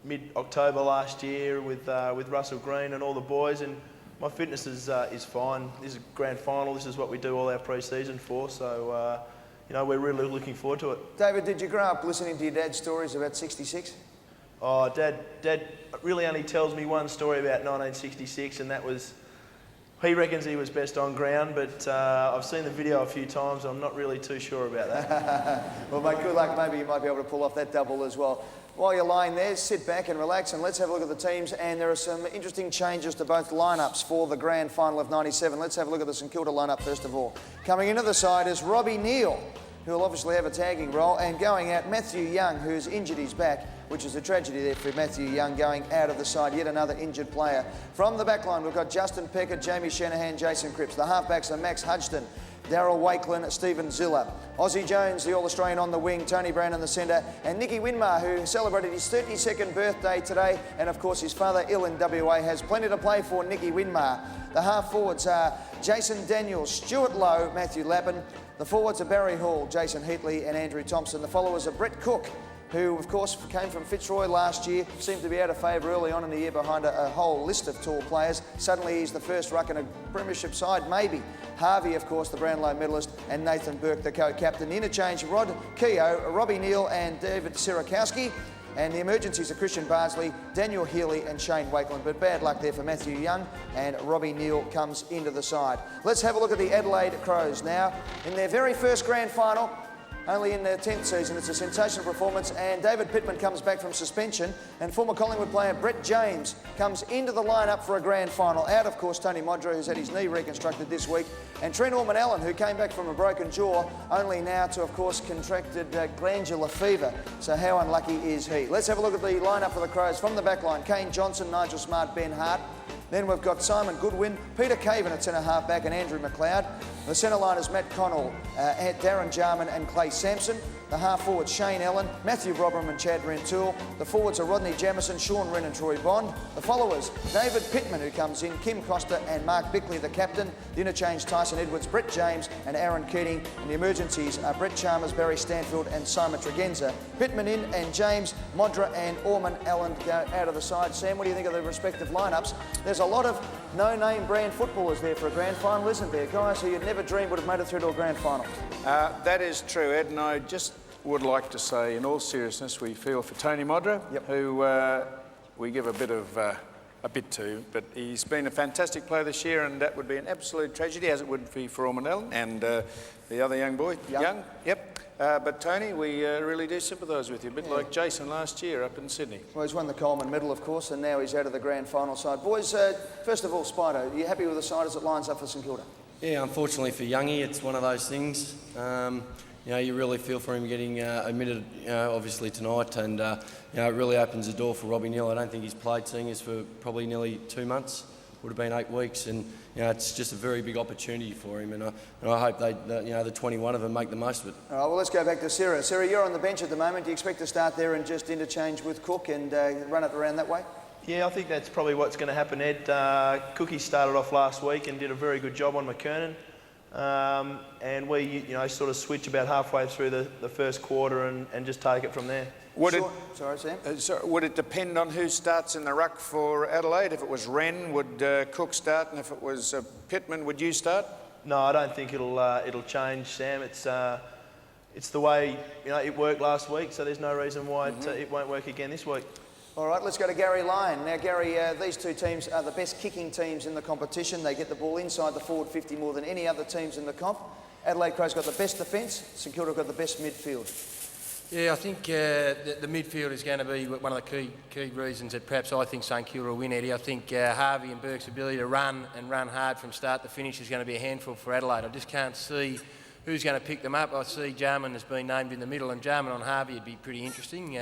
mid-October last year with Russell Green and all the boys, and my fitness is fine. This is a grand final. This is what we do all our pre-season for. So, you know, we're really looking forward to it. David, did you grow up listening to your dad's stories about 66? Oh, Dad really only tells me one story about 1966, and that was, he reckons he was best on ground, but I've seen the video a few times. I'm not really too sure about that. Well, mate, good luck. Maybe you might be able to pull off that double as well. While you're lying there, sit back and relax, and let's have a look at the teams. And there are some interesting changes to both lineups for the grand final of 97. Let's have a look at the St Kilda lineup first of all. Coming into the side is Robbie Neal, who will obviously have a tagging role, and going out Matthew Young, who's injured his back, which is a tragedy there for Matthew Young going out of the side, yet another injured player. From the back line, we've got Justin Pecker, Jamie Shanahan, Jason Cripps. The halfbacks are Max Hudson, Darryl Wakelin, Stephen Ziller. Ozzie Jones, the All-Australian on the wing, Tony Brown in the centre, and Nicky Winmar, who celebrated his 32nd birthday today, and of course his father, ill in WA, has plenty to play for Nicky Winmar. The half forwards are Jason Daniels, Stuart Lowe, Matthew Lappin. The forwards are Barry Hall, Jason Heatley and Andrew Thompson. The followers are Brett Cook, who of course came from Fitzroy last year, seemed to be out of favour early on in the year behind a whole list of tall players. Suddenly he's the first ruck in a premiership side, maybe. Harvey, of course, the Brownlow medalist, and Nathan Burke, the co-captain. The interchange, Rod Keogh, Robbie Neal and David Sirakowski. And the emergencies are Christian Bardsley, Daniel Healy and Shane Wakelin. But bad luck there for Matthew Young, and Robbie Neal comes into the side. Let's have a look at the Adelaide Crows now. In their very first grand final, only in their 10th season, it's a sensational performance, and David Pittman comes back from suspension, and former Collingwood player Brett James comes into the lineup for a grand final. Out, of course, Tony Modra, who's had his knee reconstructed this week, and Trent Orman-Allen, who came back from a broken jaw, only now to, of course, contracted glandular fever. So how unlucky is he? Let's have a look at the lineup for the Crows. From the back line, Kane Johnson, Nigel Smart, Ben Hart. Then we've got Simon Goodwin, Peter Caven at centre half-back and Andrew McLeod. The centre line is Matt Connell, Darren Jarman and Clay Sampson. The half-forwards, Shane Allen, Matthew Robram and Chad Rentoul. The forwards are Rodney Jamieson, Sean Wren and Troy Bond. The followers, David Pittman, who comes in, Kim Costa and Mark Bickley, the captain. The interchange, Tyson Edwards, Brett James and Aaron Keating. And the emergencies are Brett Chalmers, Barry Stanfield and Simon Tregenza. Pittman in and James, Modra and Orman-Allen go out of the side. Sam, what do you think of the respective lineups? There's a lot of no-name brand footballers there for a grand final, isn't there? Guys who you'd never dream would have made it through to a grand final. That is true, Ed, and I just would like to say, in all seriousness, we feel for Tony Modra, who we give a bit to, but he's been a fantastic player this year, and that would be an absolute tragedy, as it would be for Orman-Allen and the other young boy. Young. But Tony, we really do sympathise with you, a bit like Jason last year up in Sydney. Well, he's won the Coleman medal, of course, and now he's out of the grand final side. Boys, first of all, Spido, are you happy with the side as it lines up for St Kilda? Yeah, unfortunately for Youngie, it's one of those things. You know, you really feel for him getting admitted, you know, obviously tonight, and you know, it really opens the door for Robbie Neal. I don't think he's played seniors for probably nearly 2 months. Would have been 8 weeks, and you know, it's just a very big opportunity for him, and I hope you know, the 21 of them make the most of it. All right, well, let's go back to Sarah. Sarah, you're on the bench at the moment. Do you expect to start there and just interchange with Cook and run it around that way? Yeah, I think that's probably what's going to happen, Ed. Cookie started off last week and did a very good job on McKernan. And we, you know, sort of switch about halfway through the first quarter and just take it from there. Would Sorry, Sam? would it depend on who starts in the ruck for Adelaide? If it was Wren, would Cook start? And if it was Pittman, would you start? No, I don't think it'll change, Sam. It's the way, you know, it worked last week, so there's no reason why it won't work again this week. All right, let's go to Gary Lyon. Now, Gary, these two teams are the best kicking teams in the competition. They get the ball inside the forward 50 more than any other teams in the comp. Adelaide Crows got the best defence. St Kilda got the best midfield. Yeah, I think the midfield is going to be one of the key reasons that perhaps I think St Kilda will win, Eddie. I think Harvey and Burke's ability to run hard from start to finish is going to be a handful for Adelaide. I just can't see who's going to pick them up. I see Jarman has been named in the middle, and Jarman on Harvey would be pretty interesting.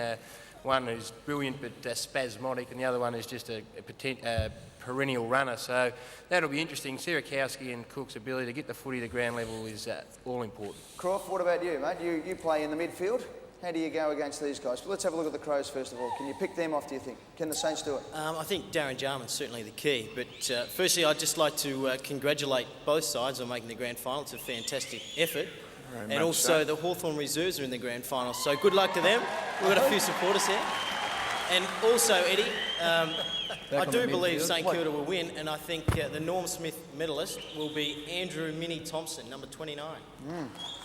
One who's brilliant but spasmodic, and the other one is just a perennial runner. So that'll be interesting. Sirakowski and Cook's ability to get the footy to ground level is all important. Croft, what about you, mate? You play in the midfield. How do you go against these guys? Let's have a look at the Crows first of all. Can you pick them off, do you think? Can the Saints do it? I think Darren Jarman's certainly the key. But firstly, I'd just like to congratulate both sides on making the grand final. It's a fantastic effort. And much also so. the Hawthorn Reserves are in the grand final, so good luck to them. We've got a few supporters there. And also, Eddie, I do believe St Kilda will win, and I think the Norm Smith medalist will be Andrew Minnie Thompson, number 29.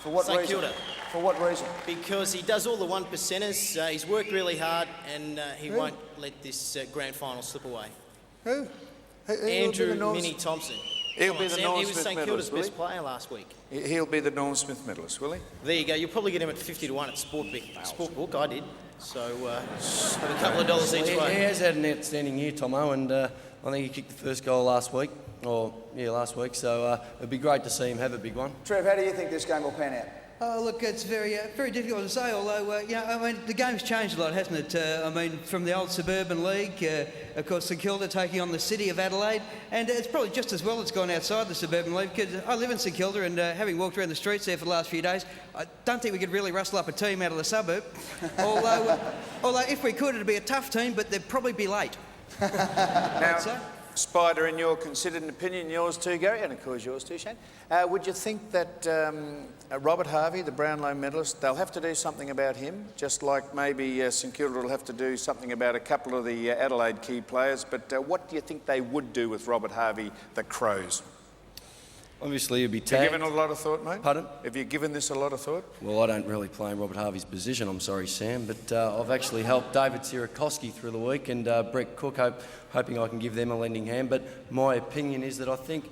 For what St reason? Kilda. For what reason? Because he does all the one percenters, he's worked really hard, and he Who? won't let this grand final slip away. Who? Andrew Minnie Thompson. He'll Come be on, the Sam, Norm he was Smith St Kilda's medalist, will best he? player last week. He'll be the Norm Smith medalist, will he? There you go. You'll probably get him at 50 to 1 at Sportbook. I did. So have a couple of dollars each He way. has had an outstanding year, Tomo, and I think he kicked the first goal last week. Last week. So it'd be great to see him have a big one. Trev, how do you think this game will pan out? Oh, look, it's very difficult to say, although, the game's changed a lot, hasn't it? From the old Suburban League, of course, St Kilda taking on the City of Adelaide, and it's probably just as well it's gone outside the Suburban League, because I live in St Kilda, and having walked around the streets there for the last few days, I don't think we could really rustle up a team out of the suburb. although if we could, it'd be a tough team, but they'd probably be late. Now, Spider, in your considered opinion, yours too, Gary, and of course yours too, Shane, would you think that Robert Harvey, the Brownlow medalist, they'll have to do something about him, just like maybe St Kilda will have to do something about a couple of the Adelaide key players, but what do you think they would do with Robert Harvey, the Crows? Obviously, he'll be Have you tagged. given it a lot of thought, mate? Pardon? Have you given this a lot of thought? Well, I don't really play in Robert Harvey's position, I'm sorry, Sam, but I've actually helped David Sierakowski through the week and Brett Cook, hoping I can give them a lending hand. But my opinion is that I think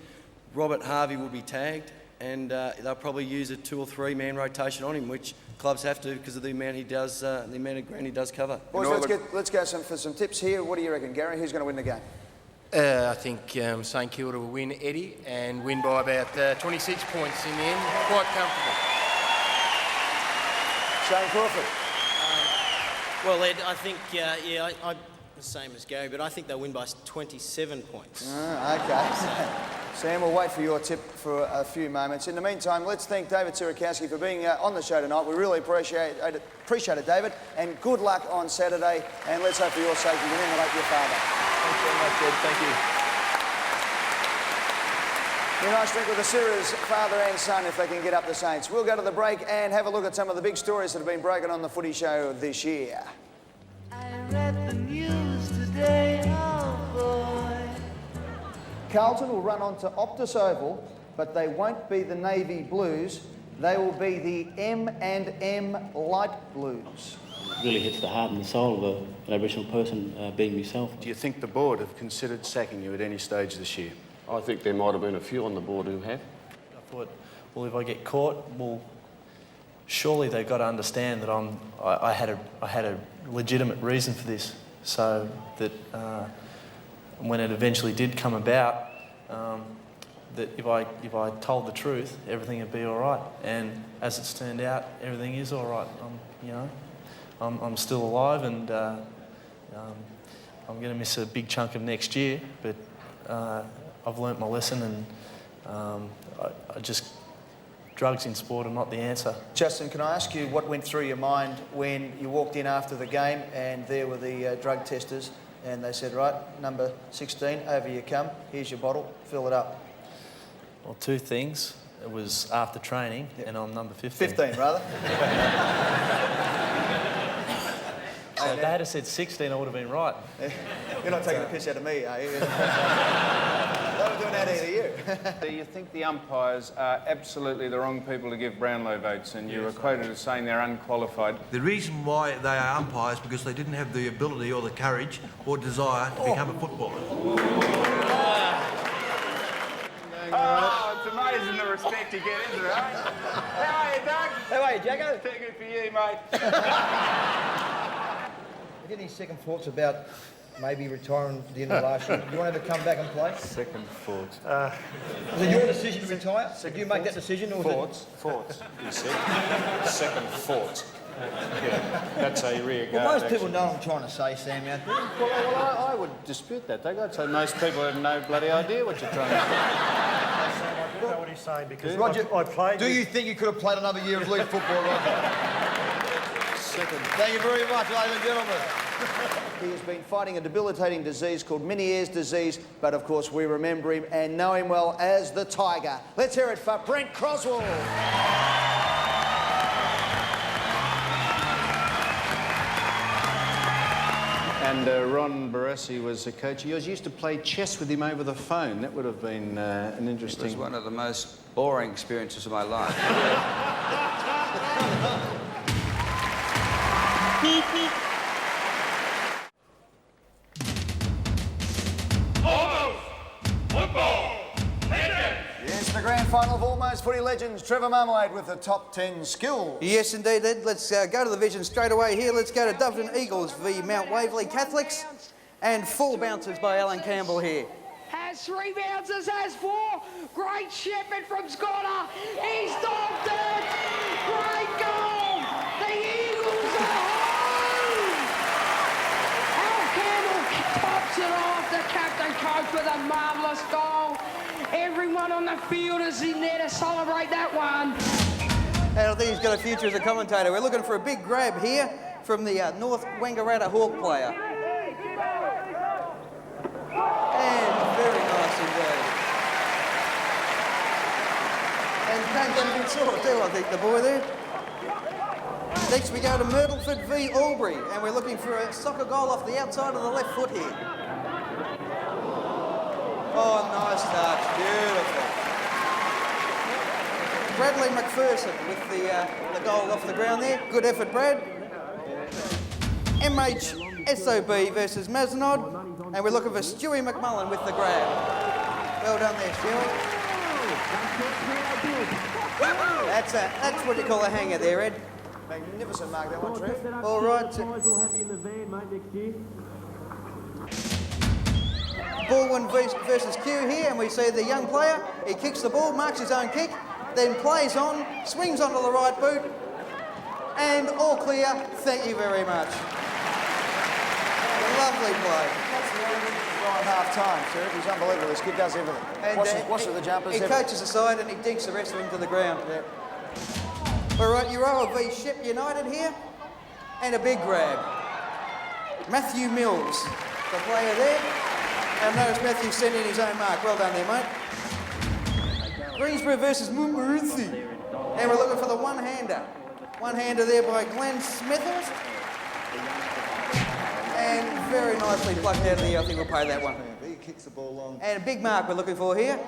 Robert Harvey will be tagged and they'll probably use a 2 or 3 man rotation on him, which clubs have to because of the amount he does, the amount of ground he does cover. Boys, let's go for some tips here. What do you reckon, Gary? Who's going to win the game? I think St Kilda will win, Eddie, and win by about 26 points in the end. Quite comfortable. Shane Crawford. Well, Ed, I think, I'm the same as Gary, but I think they'll win by 27 points. Okay. Sam, we'll wait for your tip for a few moments. In the meantime, let's thank David Sierakowski for being on the show tonight. We really appreciate it, David, and good luck on Saturday. And let's hope for your sake you can emulate your father. Thanks very much, Ed. Thank you. Be a nice drink with the Sierras, father and son, if they can get up the Saints. We'll go to the break and have a look at some of the big stories that have been broken on the Footy Show this year. I read the news today, oh boy. Carlton will run on to Optus Oval, but they won't be the Navy Blues. They will be the M&M Light Blues. Really hits the heart and the soul of an Aboriginal person, being myself. Do you think the board have considered sacking you at any stage this year? I think there might have been a few on the board who have. I thought, well, if I get caught, well, surely they've got to understand that I had a legitimate reason for this, so that when it eventually did come about, that if I told the truth, everything would be all right. And as it's turned out, everything is all right. I'm still alive, and I'm going to miss a big chunk of next year, but I've learnt my lesson, and I just, drugs in sport are not the answer. Justin, can I ask you what went through your mind when you walked in after the game and there were the drug testers and they said, right, number 16, over you come, here's your bottle, fill it up? Well, 2 things. It was after training, and I'm number 15. 15, rather. So if they had said 16, I would have been right. You're not taking the piss out of me, are you? They were doing that out of you. Do you think the umpires are absolutely the wrong people to give Brownlow votes, and you were quoted as saying they're unqualified? The reason why they are umpires is because they didn't have the ability or the courage or desire to become a footballer. Oh, it's amazing the respect you get, isn't it, eh? How are you, Doug? How are you, Jacko? Too good for you, mate. Have you any second thoughts about maybe retiring at the end of last year? Do you want to ever come back and play? Second thoughts. Was it your decision to retire? Did you make that decision? Or Thoughts, you said. Second thoughts. Yeah, that's how you rear well, most people know what I'm trying to say, Sam, out there. Well, I would dispute that, Doug. I'd say most people have no bloody idea what you're trying to say. I don't know what he's saying because Roger, I played. Do you think you could have played another year of league football, Roger? Second. Thank you very much, ladies and gentlemen. He has been fighting a debilitating disease called Meniere's disease, but of course we remember him and know him well as the Tiger. Let's hear it for Brent Croswell. And Ron Barassi was a coach of yours. You used to play chess with him over the phone. That would have been an interesting... It was one of the most boring experiences of my life. Yes, the grand final of Almost Footy Legends, Trevor Marmalade with the top 10 skills. Yes, indeed, Ed. Let's go to the vision straight away here. Let's go to Doveton Eagles v Mount Waverley Catholics. And 4 bounces by Alan Campbell here. Has 3 bounces, has 4. Great shepherd from Scotter. He's dogged it. Great goal. The Eagles are home. Al Campbell tops it off. The captain coach with a marvellous goal. Everyone on the field is in there to celebrate that one. And I think he's got a future as a commentator. We're looking for a big grab here from the North Wangaratta Hawk player. And very nice indeed. And can't get a big sort too, I think, the boy there. Next we go to Myrtleford v Albury, and we're looking for a soccer goal off the outside of the left foot here. Oh, nice touch, beautiful. Bradley McPherson with the goal off the ground there. Good effort, Brad. MHSOB versus Mazenod. And we're looking for Stewie McMullen with the grab. Well done there, Stewie. That's what you call a hanger there, Ed. Magnificent mark, that one, Trev. All right. Baldwin versus Q here, and we see the young player. He kicks the ball, marks his own kick, then plays on, swings onto the right boot, and all clear. Thank you very much. Lovely play. Right half-time, sir. He's unbelievable. This kid does everything. And, washes the jumpers. He coaches aside and he dinks the rest of them to the ground. Yeah. All right, Euroa v Shep United here, and a big grab. Matthew Mills, the player there. And notice Matthew sent in his own mark. Well done there, mate. Greensborough versus Mumuruthi. And we're looking for the one-hander. One-hander there by Glenn Smithers. And very nicely plucked out of the air. I think we'll pay that one. He kicks the ball long. And a big mark we're looking for here.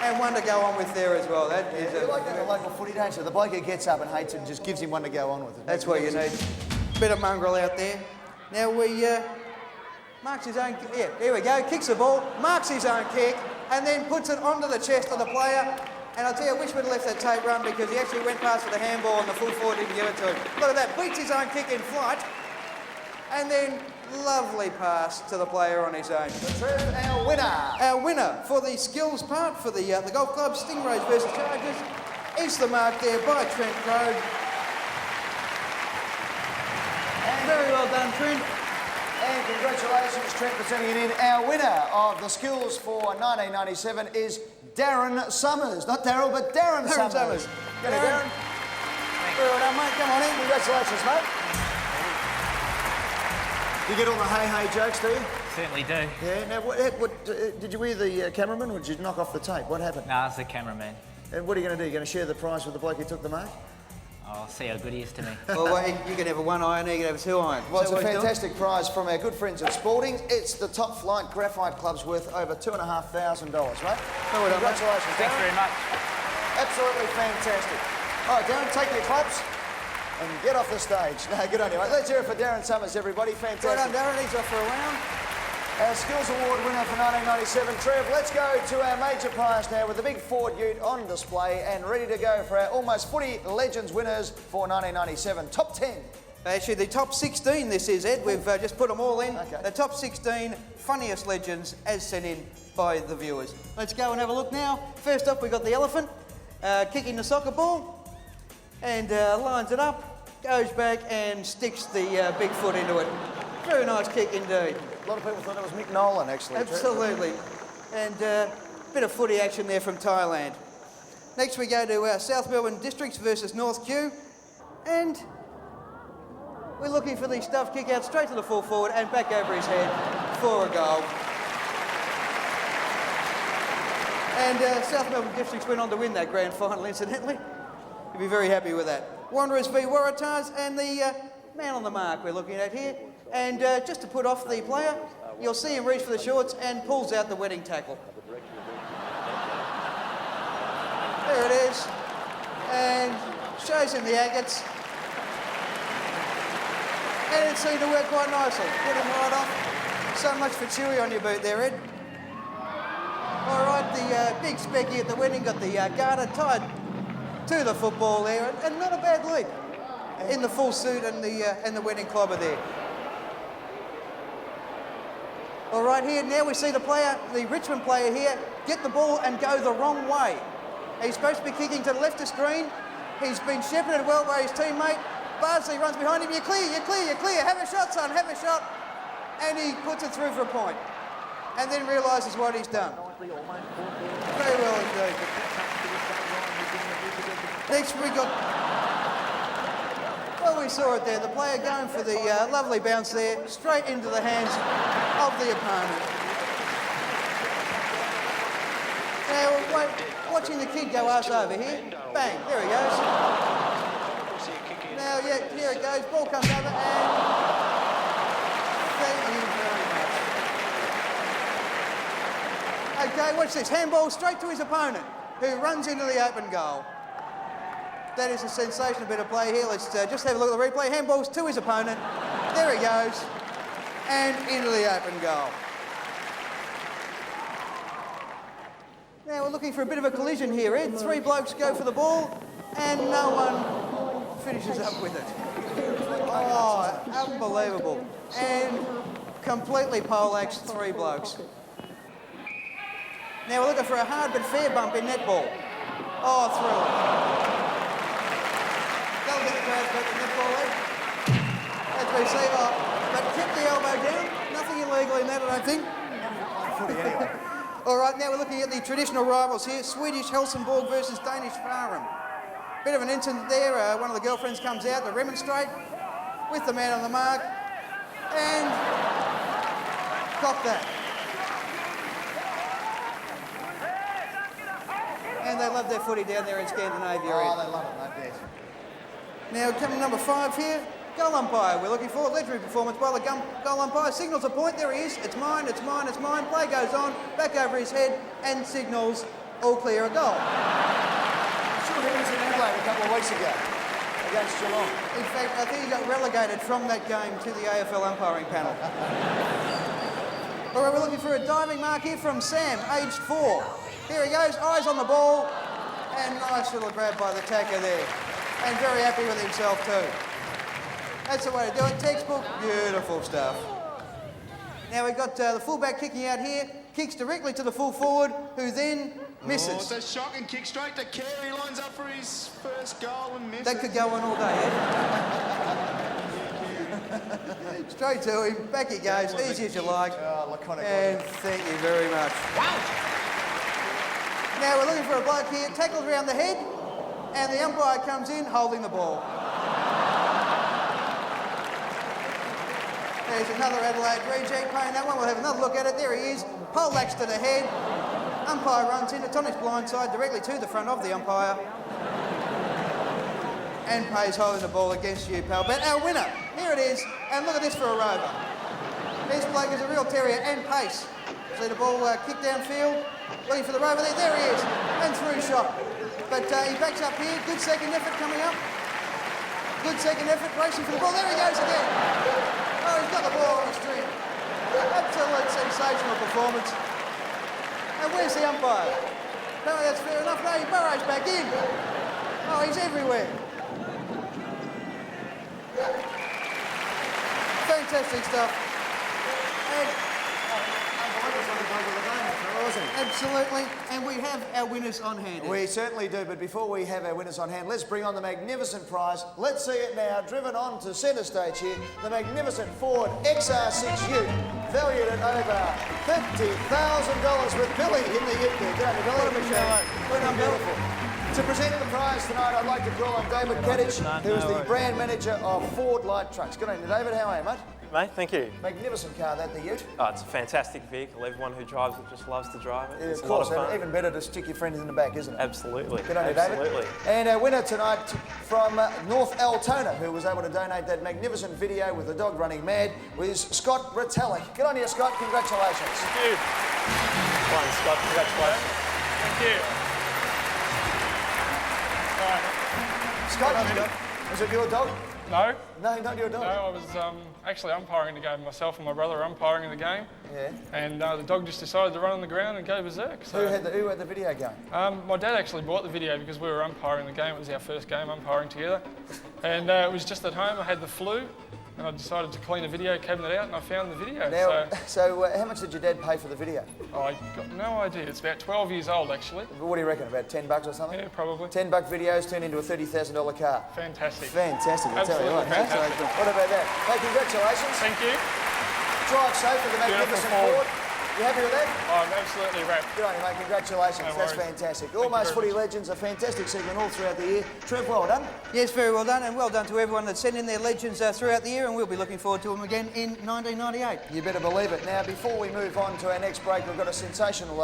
And one to go on with there as well. That is you like that in local footy, don't you? The bloke who gets up and hates it and just gives him one to go on with it. That's what you need. Bit of mongrel out there. Now we marks his own. Yeah, here we go. Kicks the ball, marks his own kick, and then puts it onto the chest of the player. And I'll tell you, I wish we'd left that tape run because he actually went past for the handball and the full forward didn't give it to him. Look at that, beats his own kick in flight. And then lovely pass to the player on his own. Our winner. Our winner for the skills part for the golf club, Stingrays versus Chargers, is the mark there by Trent Crowe. Very well done, Trent. And congratulations, Trent, for sending it in. Our winner of the skills for 1997 is Darren Summers. Not Daryl, but Darren Summers. G'day, Darren. Very well done, mate. Come on in. Congratulations, mate. You get all the hey jokes, do you? Certainly do. Yeah. Now, did you hear the cameraman, or did you knock off the tape? What happened? No, it's the cameraman. And what are you going to do? You going to share the prize with the bloke who took the mark? I'll see how good he is to me. Well, you can have a 1 iron, you can have a 2 iron. Well, it's a fantastic prize from our good friends at Spalding. It's the Top Flight Graphite Club's worth over $2,500, right? Congratulations, Thanks very much. Absolutely fantastic. All right, Darren, take your clubs and get off the stage. No, good on you, mate. Let's hear it for Darren Summers, everybody. Fantastic. Well done, Darren. He's off for a round. Our Skills Award winner for 1997, Trev. Let's go to our major prize now with the big Ford Ute on display and ready to go for our Almost Footy Legends winners for 1997. Top 10. Actually, the top 16 this is, Ed. We've just put them all in. Okay. The top 16 funniest legends as sent in by the viewers. Let's go and have a look now. First up, we've got the elephant kicking the soccer ball and lines it up, goes back and sticks the big foot into it. Very nice kick indeed. A lot of people thought that was Mick Nolan, actually. Absolutely. And a bit of footy action there from Thailand. Next we go to South Melbourne Districts versus North Kew. And we're looking for the stuffed kick out straight to the full forward and back over his head for a goal. And South Melbourne Districts went on to win that grand final, incidentally. You'll be very happy with that. Wanderers v Waratahs, and the man on the mark we're looking at here. And just to put off the player, you'll see him reach for the shorts and pulls out the wedding tackle. There it is, and shows him the agates. And it seemed to work quite nicely. Get him right off. So much for Chewy on your boot there, Ed. All right, the big specky at the wedding got the garter tied to the football there, and not a bad leap in the full suit and the wedding clobber there. All right, here now we see the player, the Richmond player here, get the ball and go the wrong way. He's supposed to be kicking to the left of screen. He's been shepherded well by his teammate. Bardsley runs behind him. You're clear, you're clear, you're clear. Have a shot, son, have a shot. And he puts it through for a point. And then realises what he's done. Very well indeed. Next we got... Well, we saw it there. The player going for the lovely bounce there, straight into the hands of the opponent. Now, watching the kid go arse over here. Bang, there he goes. Now, yeah, here it goes. Ball comes over and... Thank you very much. Okay, watch this. Handball straight to his opponent, who runs into the open goal. That is a sensational bit of play here. Let's just have a look at the replay. Handballs to his opponent. There he goes. And into the open goal. Now we're looking for a bit of a collision here, Ed. Three blokes go for the ball and no one finishes up with it. Oh, unbelievable. And completely poleaxed three blokes. Now we're looking for a hard but fair bump in netball. Oh, through. They'll get the crowd back in netball, Ed. As we see, but kept the elbow down. Nothing illegal in that, I don't think. Footy anyway. All right, now we're looking at the traditional rivals here. Swedish Helsingborg versus Danish Farum. Bit of an incident there. One of the girlfriends comes out to remonstrate with the man on the mark and cop that. And they love their footy down there in Scandinavia. Oh, they love it, no doubt. Now coming number 5 here, goal umpire. We're looking for a legendary performance by the goal umpire. Signals a point, there he is. It's mine, it's mine, it's mine. Play goes on, back over his head and signals all clear a goal. I'm sure he was in Adelaide a couple of weeks ago against Geelong. In fact, I think he got relegated from that game to the AFL umpiring panel. All right, we're looking for a diving mark here from Sam, aged 4. Here he goes, eyes on the ball, and nice little grab by the tacker there. And very happy with himself too. That's the way to do it. Textbook, beautiful stuff. Now we've got the fullback kicking out here, kicks directly to the full forward, who then misses. Oh, it's a shocking kick straight to Carey. Lines up for his first goal and misses. That could go on all day, eh? Straight to him, back he goes, easy as you like. And thank you very much. Now we're looking for a bloke here, tackled around the head, and the umpire comes in holding the ball. There's another Adelaide reject playing that one. We'll have another look at it. There he is, poleaxed to the head. Umpire runs in, it's on his blind side, directly to the front of the umpire. And Pay's holding the ball against you, pal. But our winner, here it is, and look at this for a rover. This bloke is a real terrier and pace. See the ball kicked downfield, looking for the rover there. There he is, and through shot. But he backs up here, good second effort coming up. Good second effort, racing for the ball. There he goes again. Oh, he's got the ball on the string. Absolute sensational performance. And where's the umpire? No, that's fair enough. No, he burrows back in. Oh, he's everywhere. Fantastic stuff. Absolutely, and we have our winners on hand. We certainly do, but before we have our winners on hand, let's bring on the magnificent prize. Let's see it now, driven on to centre stage here, the magnificent Ford XR6 Ute, valued at over $50,000 with Billy in the Ute there. G'day, Billy. What a beautiful. To present the prize tonight, I'd like to call on David Kettich, who is the brand manager of Ford Light Trucks. Good evening, David. How are you, mate? mate. Thank you. Magnificent car, that, the Ute. Oh, it's a fantastic vehicle. Everyone who drives it just loves to drive it. Yeah, It's of a lot course, of fun. and even better to stick your friends in the back, isn't it? Absolutely. Good on you, David. Absolutely. And our winner tonight from North Altona, who was able to donate that magnificent video with the dog running mad, was Scott Ratelli. Good on you, Scott. Congratulations. Thank you. Fine, Scott. Congratulations. Thank you. Scott, was it your dog? No. No, not your dog. No, I was actually umpiring the game. Myself and my brother were umpiring the game. Yeah. And the dog just decided to run on the ground and go berserk. So, Who had the video going? my dad actually bought the video because we were umpiring the game. It was our first game umpiring together. And it was just at home. I had the flu. And I decided to clean the video cabinet out and I found the video. Now, so how much did your dad pay for the video? I got no idea. It's about 12 years old, actually. What do you reckon, about $10 or something? Yeah, probably. $10 videos turned into a $30,000 car. Fantastic. Fantastic, I tell you Absolutely what. fantastic. What about that? Hey, congratulations. Thank you. Drive safe with the magnificent Ford. You happy with that? I'm absolutely wrapped. Good on you, mate. Congratulations. No That's worries. fantastic. Almost Footy Legends, a fantastic segment all throughout the year. Trev, well done. Yes, very well done, and well done to everyone that sent in their legends throughout the year, and we'll be looking forward to them again in 1998. You better believe it. Now, before we move on to our next break, we've got a sensational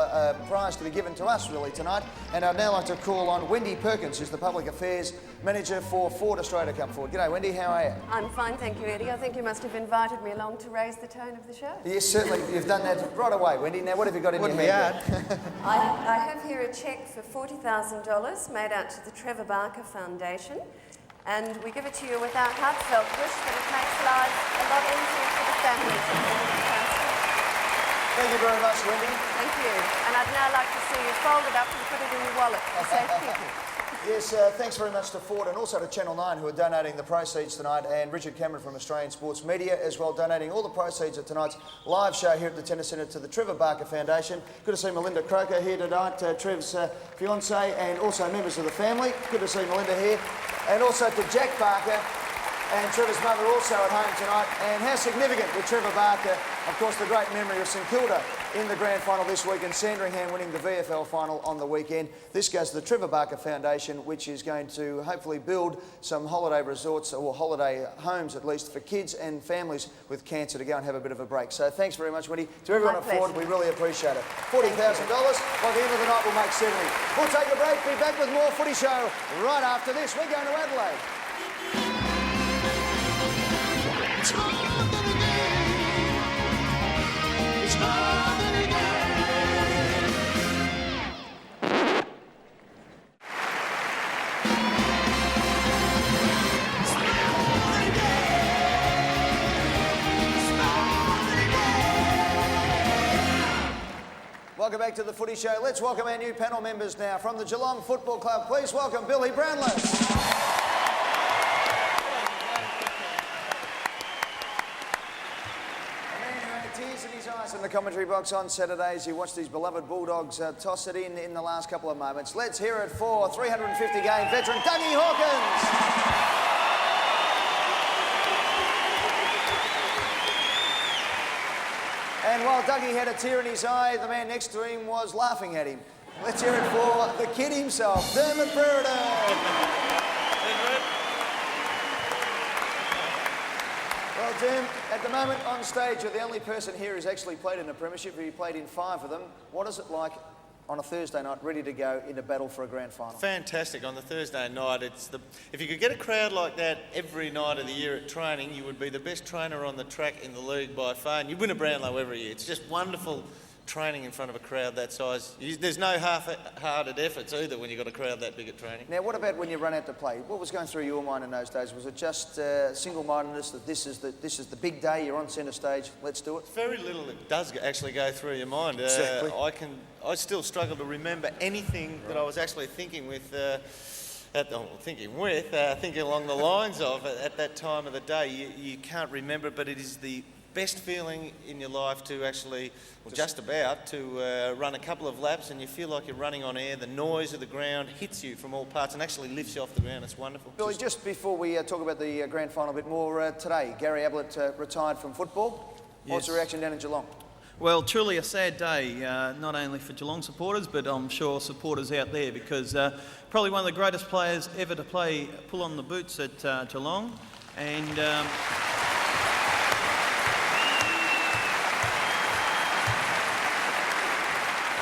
prize to be given to us, really, tonight. And I'd now like to call on Wendy Perkins, who's the Public Affairs Manager for Ford Australia, come forward. G'day, Wendy. How are you? I'm fine, thank you, Eddie. I think you must have invited me along to raise the tone of the show. Yes, certainly. You've done that right away, Wendy. Now, what have you got in your hand? I have here a cheque for $40,000 made out to the Trevor Barker Foundation, and we give it to you with our heartfelt wish that it makes lives a lot easier for the families of all of the cancer. Thank you very much, Wendy. Thank you. And I'd now like to see you fold it up and put it in your wallet for safekeeping. Yes, thanks very much to Ford and also to Channel 9 who are donating the proceeds tonight, and Richard Cameron from Australian Sports Media as well, donating all the proceeds of tonight's live show here at the Tennis Centre to the Trevor Barker Foundation. Good to see Melinda Croker here tonight, Trev's fiancée, and also members of the family. Good to see Melinda here. And also to Jack Barker and Trevor's mother also at home tonight. And how significant with Trevor Barker, of course, the great memory of St Kilda in the grand final this week and Sandringham winning the VFL final on the weekend. This goes to the Trevor Barker Foundation, which is going to hopefully build some holiday resorts, or holiday homes at least, for kids and families with cancer to go and have a bit of a break. So thanks very much, Wendy. To everyone at Ford, we really appreciate it. $40,000. By the end of the night, we'll make 70. We'll take a break, be back with more Footy Show right after this. We're going to Adelaide. It's more than a game. It's more than a game. Welcome back to the Footy Show. Let's welcome our new panel members now. From the Geelong Football Club, please welcome Billy Brownless. Tears in his eyes in the commentary box on Saturdays. He watched his beloved Bulldogs toss it in the last couple of moments. Let's hear it for 350-game veteran Dougie Hawkins. And while Dougie had a tear in his eye, the man next to him was laughing at him. Let's hear it for the kid himself, Dermot Brereton. Well, Derm, at the moment on stage, you're the only person here who's actually played in a premiership. You played in 5 of them. What is it like on a Thursday night, ready to go in a battle for a grand final? Fantastic. On the Thursday night, if you could get a crowd like that every night of the year at training, you would be the best trainer on the track in the league by far, and you win a Brownlow every year. It's just wonderful training in front of a crowd that size. There's no half-hearted efforts either when you've got a crowd that big at training. Now, what about when you run out to play? What was going through your mind in those days? Was it just single-mindedness that this is the big day, you're on centre stage, let's do it? Very little that does actually go through your mind. Exactly. I still struggle to remember anything that I was actually thinking thinking along the lines of at that time of the day. You can't remember it, but it is the best feeling in your life to actually, well, just about, to run a couple of laps and you feel like you're running on air. The noise of the ground hits you from all parts and actually lifts you off the ground. It's wonderful. Billy, just before we talk about the grand final a bit more, today, Gary Ablett retired from football. What's the reaction down in Geelong? Well, truly a sad day, not only for Geelong supporters, but I'm sure supporters out there, because probably one of the greatest players ever to pull on the boots at Geelong. And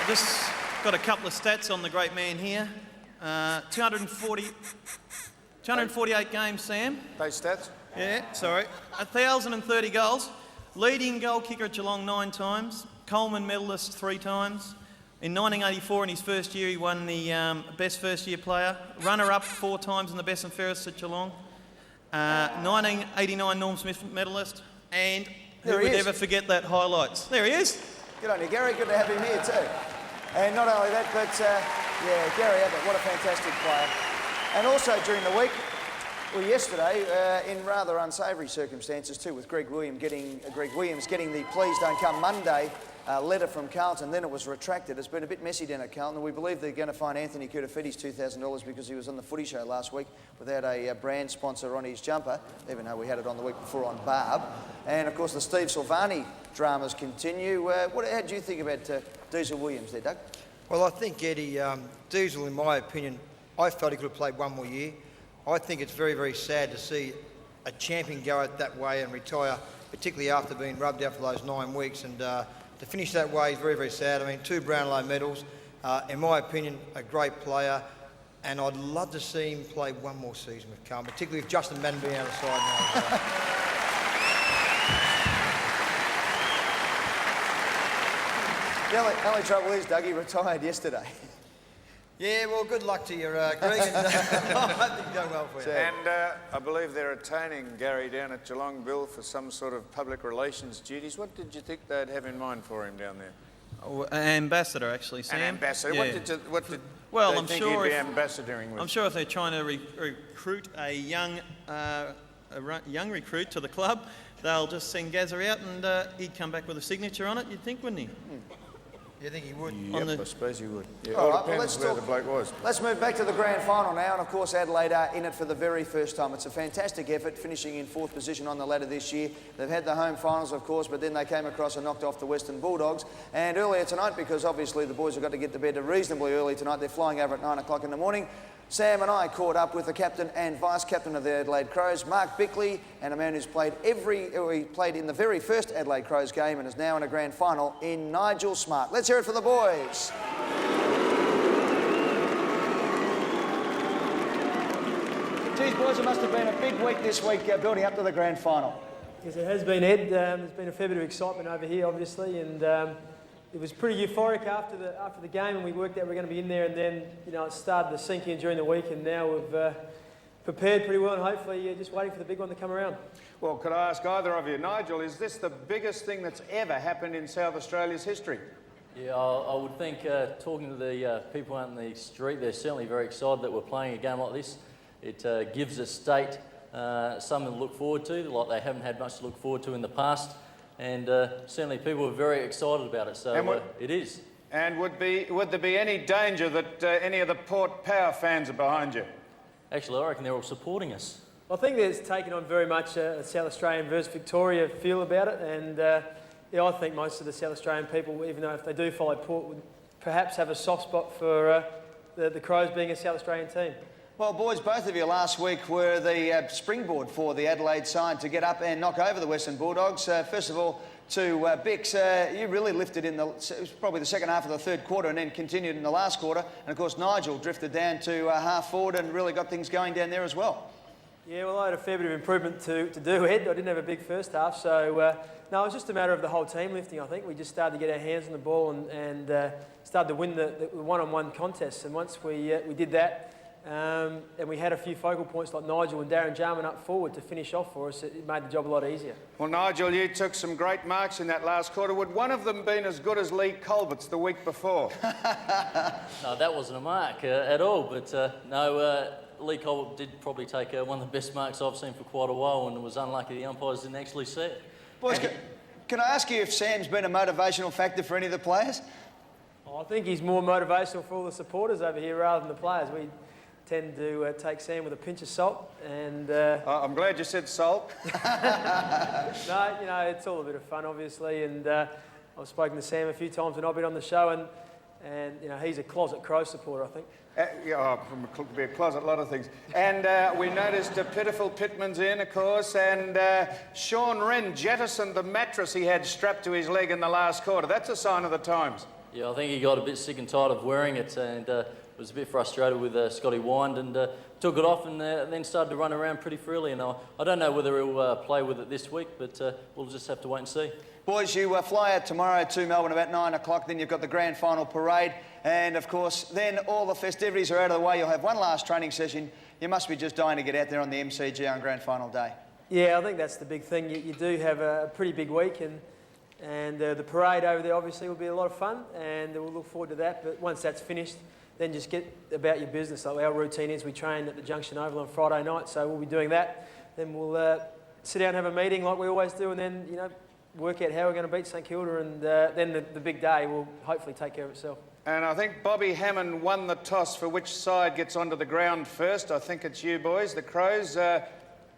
Just got a couple of stats on the great man here. 248 games, Sam. Those stats? Yeah, sorry. 1,030 goals. Leading goal kicker at Geelong 9 times. Coleman medalist 3 times. In 1984, in his first year, he won the best first-year player. Runner-up 4 times in the best and fairest at Geelong. 1989 Norm Smith medalist. And who would ever forget that highlights? There he is. Good on you, Gary. Good to have him here too. And not only that, but Gary Abbott, what a fantastic player. And also during the week, well, yesterday, in rather unsavoury circumstances too, with Greg Williams getting the Please Don't Come Monday letter from Carlton. Then it was retracted. It's been a bit messy down at Carlton. We believe they're going to fine Anthony Kurtafidis $2,000 because he was on the Footy Show last week without a brand sponsor on his jumper, even though we had it on the week before on Barb. And of course, the Steve Silvani dramas continue. How do you think about Diesel Williams there, Doug? Well, I think, Eddie, Diesel, in my opinion, I felt he could have played one more year. I think it's very, very sad to see a champion go out that way and retire, particularly after being rubbed out for those 9 weeks. And to finish that way is very, very sad. I mean, 2 Brownlow medals. In my opinion, a great player. And I'd love to see him play one more season with Carlton, particularly if Justin Madden being out of the side now. The only trouble is, Doug, he retired yesterday. Yeah, well, good luck to you, Greg, and I hope things go well for you. And I believe they're retaining Gary down at Geelong, Bill, for some sort of public relations duties. What did you think they'd have in mind for him down there? Oh, an ambassador, actually, Sam. An ambassador? Yeah. What did well, they I'm think sure he'd be ambassadoring with? I'm sure if they're trying to recruit a young recruit to the club, they'll just send Gazza out and he'd come back with a signature on it, you'd think, wouldn't he? You think he would? Yep, I suppose he would. Yeah, All right, depends where the bloke was. Let's move back to the grand final now, and of course Adelaide are in it for the very first time. It's a fantastic effort, finishing in 4th position on the ladder this year. They've had the home finals, of course, but then they came across and knocked off the Western Bulldogs. And earlier tonight, because obviously the boys have got to get to bed reasonably early tonight, they're flying over at 9 o'clock in the morning. Sam and I caught up with the captain and vice-captain of the Adelaide Crows, Mark Bickley, and a man who's played he played in the very first Adelaide Crows game and is now in a grand final in Nigel Smart. Let's hear it for the boys. Geez, boys, it must have been a big week this week building up to the grand final. Yes, it has been, Ed. There's been a fair bit of excitement over here, obviously, and it was pretty euphoric after the game, and we worked out we were going to be in there, and then it started to sink in during the week, and now we've prepared pretty well, and hopefully just waiting for the big one to come around. Well, could I ask either of you, Nigel, is this the biggest thing that's ever happened in South Australia's history? Yeah, I would think, talking to the people out in the street, they're certainly very excited that we're playing a game like this. It gives the state something to look forward to, like they haven't had much to look forward to in the past. And certainly people are very excited about it, so it is. And would there be any danger that any of the Port Power fans are behind you? Actually, I reckon they're all supporting us. I think it's taken on very much a South Australian versus Victoria feel about it, and I think most of the South Australian people, even though if they do follow Port, would perhaps have a soft spot for the Crows being a South Australian team. Well, boys, both of you last week were the springboard for the Adelaide side to get up and knock over the Western Bulldogs. First of all, to Bix, you really lifted it was probably the second half of the third quarter and then continued in the last quarter. And of course, Nigel drifted down to half forward and really got things going down there as well. Yeah, well, I had a fair bit of improvement to do, Ed. I didn't have a big first half, so no, it was just a matter of the whole team lifting, I think. We just started to get our hands on the ball and started to win the one-on-one contests. And once we did that, and we had a few focal points like Nigel and Darren Jarman up forward to finish off for us, it made the job a lot easier. Well, Nigel, you took some great marks in that last quarter. Would one of them been as good as Lee Colbert's the week before? No, that wasn't a mark at all, but no, Lee Colbert did probably take one of the best marks I've seen for quite a while, and it was unlucky the umpires didn't actually see it. Boys, can I ask you if Sam's been a motivational factor for any of the players? I think he's more motivational for all the supporters over here rather than the players. We tend to take Sam with a pinch of salt, and I'm glad you said salt. No, it's all a bit of fun, obviously, and I've spoken to Sam a few times when I've been on the show, and he's a closet Crow supporter, I think. Be a closet, a lot of things. And we noticed Pitiful Pittman's in, of course, and Sean Wren jettisoned the mattress he had strapped to his leg in the last quarter. That's a sign of the times. Yeah, I think he got a bit sick and tired of wearing it and was a bit frustrated with Scotty Wind and took it off and then started to run around pretty freely. And I don't know whether he'll play with it this week, but we'll just have to wait and see. Boys, you fly out tomorrow to Melbourne about 9 o'clock, then you've got the grand final parade, and of course, then all the festivities are out of the way. You'll have one last training session. You must be just dying to get out there on the MCG on grand final day. Yeah, I think that's the big thing. You do have a pretty big week, and the parade over there obviously will be a lot of fun, and we'll look forward to that. But once that's finished, then just get about your business. Like our routine is we train at the Junction Oval on Friday night, so we'll be doing that. Then we'll sit down and have a meeting like we always do, and then, you know, work out how we're going to beat St Kilda, and then the big day will hopefully take care of itself. And I think Bobby Hammond won the toss for which side gets onto the ground first. I think it's you boys, the Crows.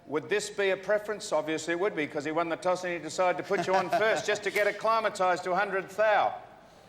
Would this be a preference? Obviously it would be, because he won the toss and he decided to put you on first just to get acclimatised to 100th thou.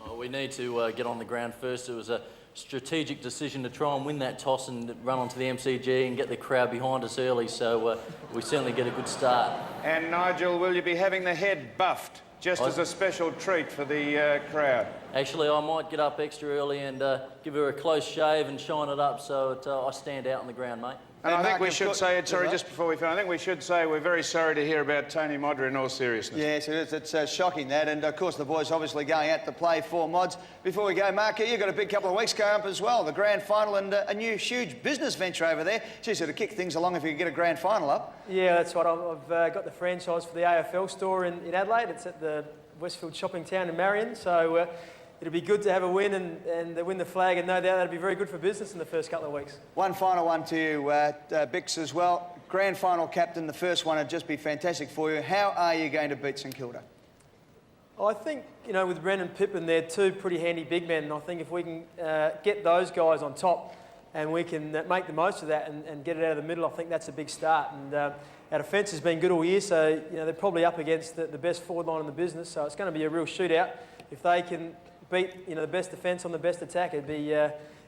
Well, we need to get on the ground first. It was a strategic decision to try and win that toss and run onto the MCG and get the crowd behind us early, so we certainly get a good start. And Nigel, will you be having the head buffed just as a special treat for the crowd? Actually, I might get up extra early and give her a close shave and shine it up so I stand out on the ground, mate. And I think we should say, sorry, just before we finish, I think we should say we're very sorry to hear about Tony Modra in all seriousness. Yes, it is. It's shocking, that. And, of course, the boys obviously going out to play for Mods. Before we go, Mark, you've got a big couple of weeks coming up as well, the grand final and a new huge business venture over there. Geez, it'll kick things along if you can get a grand final up. Yeah, that's right. I've got the franchise for the AFL store in Adelaide. It's at the Westfield Shopping Town in Marion, so it'll be good to have a win and win the flag, and no doubt that'll be very good for business in the first couple of weeks. One final one to you, Bix, as well. Grand final captain, the first one would just be fantastic for you. How are you going to beat St Kilda? I think, you know, with Ren and Pippin, they're two pretty handy big men, and I think if we can get those guys on top and we can make the most of that and get it out of the middle, I think that's a big start. And our defence has been good all year, so, you know, they're probably up against the best forward line in the business, so it's going to be a real shootout. If they can beat, you know, the best defence on the best attack, it'd be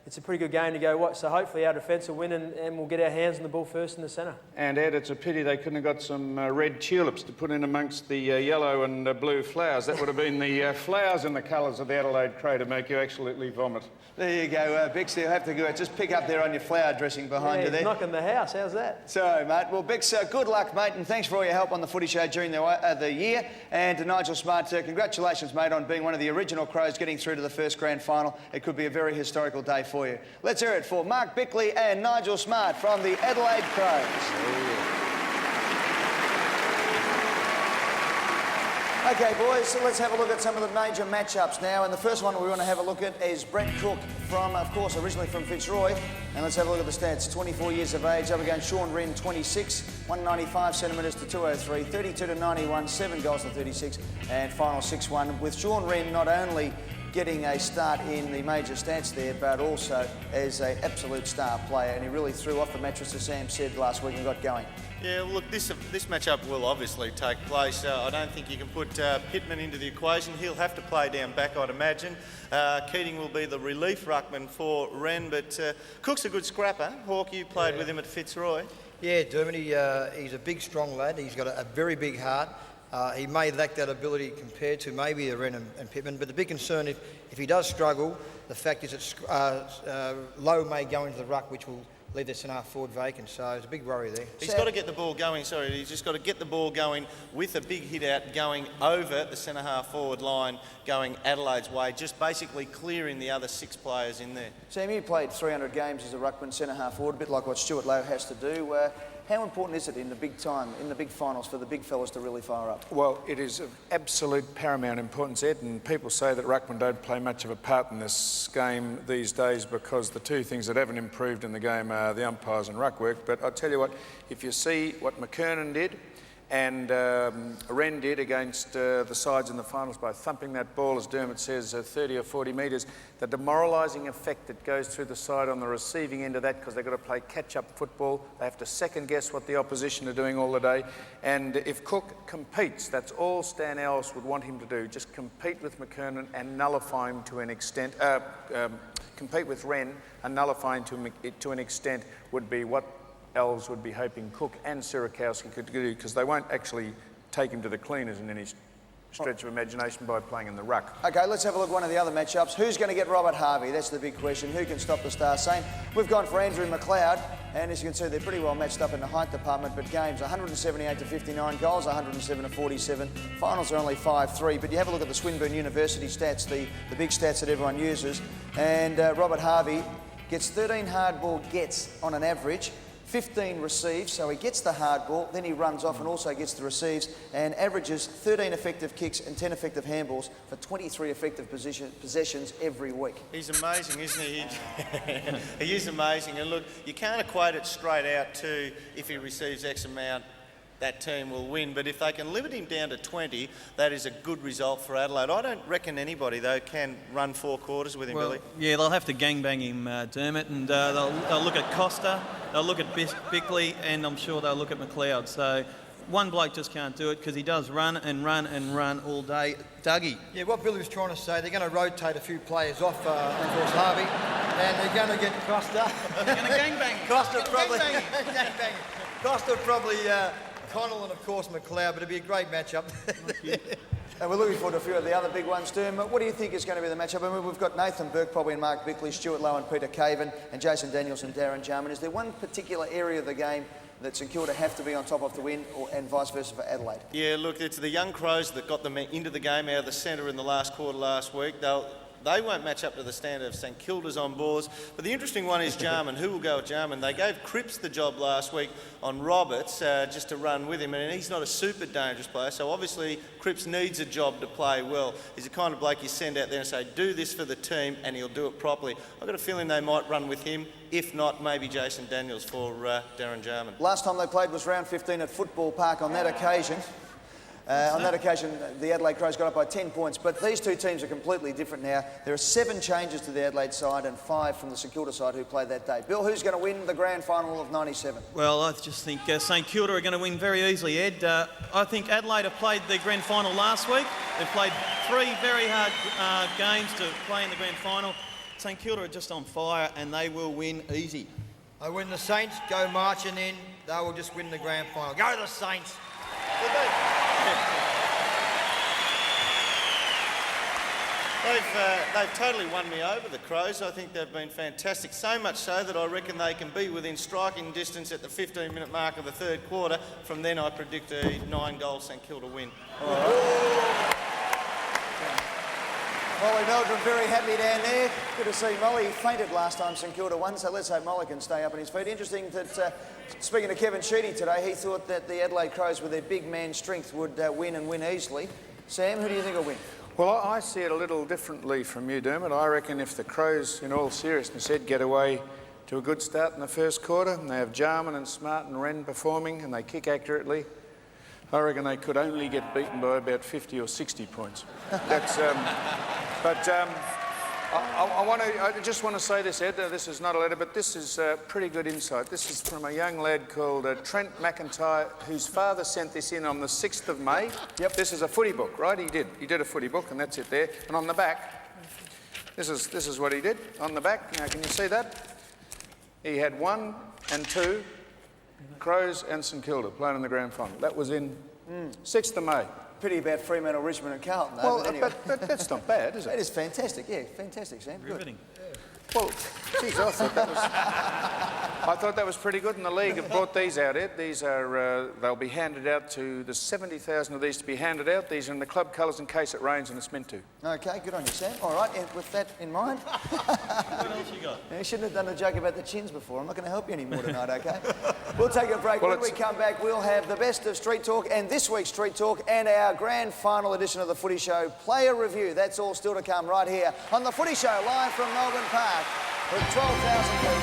it's a pretty good game to go watch. So hopefully our defence will win and we'll get our hands on the ball first in the centre. And Ed, it's a pity they couldn't have got some red tulips to put in amongst the yellow and blue flowers. That would have been the flowers in the colours of the Adelaide Crow to make you absolutely vomit. There you go, Bix. You'll have to go just pick up there on your flower dressing behind you there. Knocking the house. How's that? So, mate. Well, Bix, good luck, mate, and thanks for all your help on the footy show during the year. And to Nigel Smart, congratulations, mate, on being one of the original Crows getting through to the first grand final. It could be a very historical day for you. Let's hear it for Mark Bickley and Nigel Smart from the Adelaide Crows. Okay, boys, so let's have a look at some of the major matchups now. And the first one we want to have a look at is Brett Cook, from, of course, originally from Fitzroy. And let's have a look at the stats. 24 years of age, up against Sean Wren, 26, 195 centimetres to 203, 32 to 91, 7 goals to 36, and final 6-1. With Sean Wren not only getting a start in the major stats there, but also as an absolute star player. And he really threw off the mattress, as Sam said last week, and got going. Yeah, look, this matchup will obviously take place. I don't think you can put Pittman into the equation. He'll have to play down back, I'd imagine. Keating will be the relief ruckman for Wren, but Cook's a good scrapper. Hawke, you played with him at Fitzroy. Yeah, Dermot, he's a big, strong lad. He's got a very big heart. He may lack that ability compared to maybe a Wren and Pittman, but the big concern, if he does struggle, the fact is that Lowe may go into the ruck, which will leave the centre half forward vacant, so it's a big worry there. He's got to get the ball going, he's just got to get the ball going with a big hit out going over the centre half forward line, going Adelaide's way, just basically clearing the other 6 players in there. Sam, you played 300 games as a ruckman centre half forward, a bit like what Stuart Lowe has to do. How important is it in the big time, in the big finals, for the big fellas to really fire up? Well, it is of absolute paramount importance, Ed, and people say that ruckmen don't play much of a part in this game these days because the two things that haven't improved in the game are the umpires and ruck work. But I'll tell you what, if you see what McKernan did and Wren did against the sides in the finals by thumping that ball, as Dermot says, 30 or 40 metres, the demoralising effect that goes through the side on the receiving end of that, because they've got to play catch-up football. They have to second-guess what the opposition are doing all the day. And if Cook competes, that's all Stan Ellis would want him to do, just compete with McKernan and nullify him to an extent. Compete with Wren and nullify him to an extent would be what Elves would be hoping Cook and Sirakowski could do, because they won't actually take him to the cleaners in any stretch of imagination by playing in the ruck. Okay, let's have a look at one of the other matchups. Who's going to get Robert Harvey? That's the big question. Who can stop the Star Saint? We've gone for Andrew McLeod, and as you can see, they're pretty well matched up in the height department, but games 178 to 59, goals 107 to 47, finals are only 5-3, but you have a look at the Swinburne University stats, the big stats that everyone uses, and Robert Harvey gets 13 hardball gets on an average, 15 receives, so he gets the hard ball, then he runs off and also gets the receives, and averages 13 effective kicks and 10 effective handballs for 23 effective possessions every week. He's amazing, isn't he? He is amazing, and look, you can't equate it straight out to if he receives X amount, that team will win, but if they can limit him down to 20, that is a good result for Adelaide. I don't reckon anybody, though, can run 4 quarters with him, Billy. Yeah, they'll have to gangbang him, Dermot, and they'll look at Costa, they'll look at Bickley, and I'm sure they'll look at McLeod. So one bloke just can't do it because he does run and run and run all day. Dougie. Yeah, what Billy was trying to say, they're going to rotate a few players off, of course, Harvey, and they're going to get Costa. They're going to gangbang. Costa probably. Costa probably. Connell and, of course, McLeod, but it'll be a great matchup. And we're looking forward to a few of the other big ones too. What do you think is going to be the matchup? I mean, we've got Nathan Burke probably and Mark Bickley, Stuart Lowe and Peter Caven, and Jason Daniels and Darren Jarman. Is there one particular area of the game that St Kilda have to be on top of to win, and vice versa for Adelaide? Yeah, look, it's the young Crows that got them into the game out of the centre in the last quarter last week. They won't match up to the standard of St Kilda's on boards. But the interesting one is Jarman. Who will go with Jarman? They gave Cripps the job last week on Roberts just to run with him, and he's not a super dangerous player, so obviously Cripps needs a job to play well. He's the kind of bloke you send out there and say, do this for the team, and he'll do it properly. I've got a feeling they might run with him. If not, maybe Jason Daniels for Darren Jarman. Last time they played was round 15 at Football Park. On that occasion, the Adelaide Crows got up by 10 points, but these two teams are completely different now. There are 7 changes to the Adelaide side and 5 from the St Kilda side who played that day. Bill, who's going to win the grand final of 97? Well, I just think St Kilda are going to win very easily, Ed. I think Adelaide have played the grand final last week. They've played 3 very hard games to play in the grand final. St Kilda are just on fire and they will win easy. When the Saints go marching in, they will just win the grand final. Go the Saints! They've totally won me over, the Crows. I think they've been fantastic, so much so that I reckon they can be within striking distance at the 15-minute mark of the third quarter. From then I predict a 9-goal St Kilda win. All right. Molly Meldrum very happy down there. Good to see Molly. He fainted last time St Kilda won, so let's hope Molly can stay up on his feet. Interesting that, speaking to Kevin Sheedy today, he thought that the Adelaide Crows with their big man strength would win and win easily. Sam, who do you think will win? Well, I see it a little differently from you, Dermot. I reckon if the Crows, in all seriousness, get away to a good start in the first quarter, and they have Jarman and Smart and Wren performing, and they kick accurately, I reckon they could only get beaten by about 50 or 60 points. That's, I just want to say this, Ed. This is not a letter, but this is pretty good insight. This is from a young lad called Trent McIntyre, whose father sent this in on the 6th of May. Yep. This is a footy book, right? He did a footy book, and that's it there. And on the back, this is what he did. On the back, now can you see that? He had 1 and 2 Crows and St Kilda playing in the grand final. That was in 6th of May. Pity about Fremantle, Richmond and Carlton, though. Well, but anyway. but that's not bad, is it? That is fantastic, yeah, fantastic, Sam. Riveting. Well, geez, I thought that was pretty good, and the league have brought these out, Ed. These are, they'll be handed out to, there's 70,000 of these to be handed out. These are in the club colours in case it rains, and it's meant to. Okay, good on you, Sam. All right, and with that in mind... What else you got? You shouldn't have done the joke about the chins before. I'm not going to help you anymore tonight, OK? We'll take a break. When we come back, we'll have the best of Street Talk and this week's Street Talk and our grand final edition of the Footy Show player review. That's all still to come right here on the Footy Show, live from Melbourne Park with 12,000 people.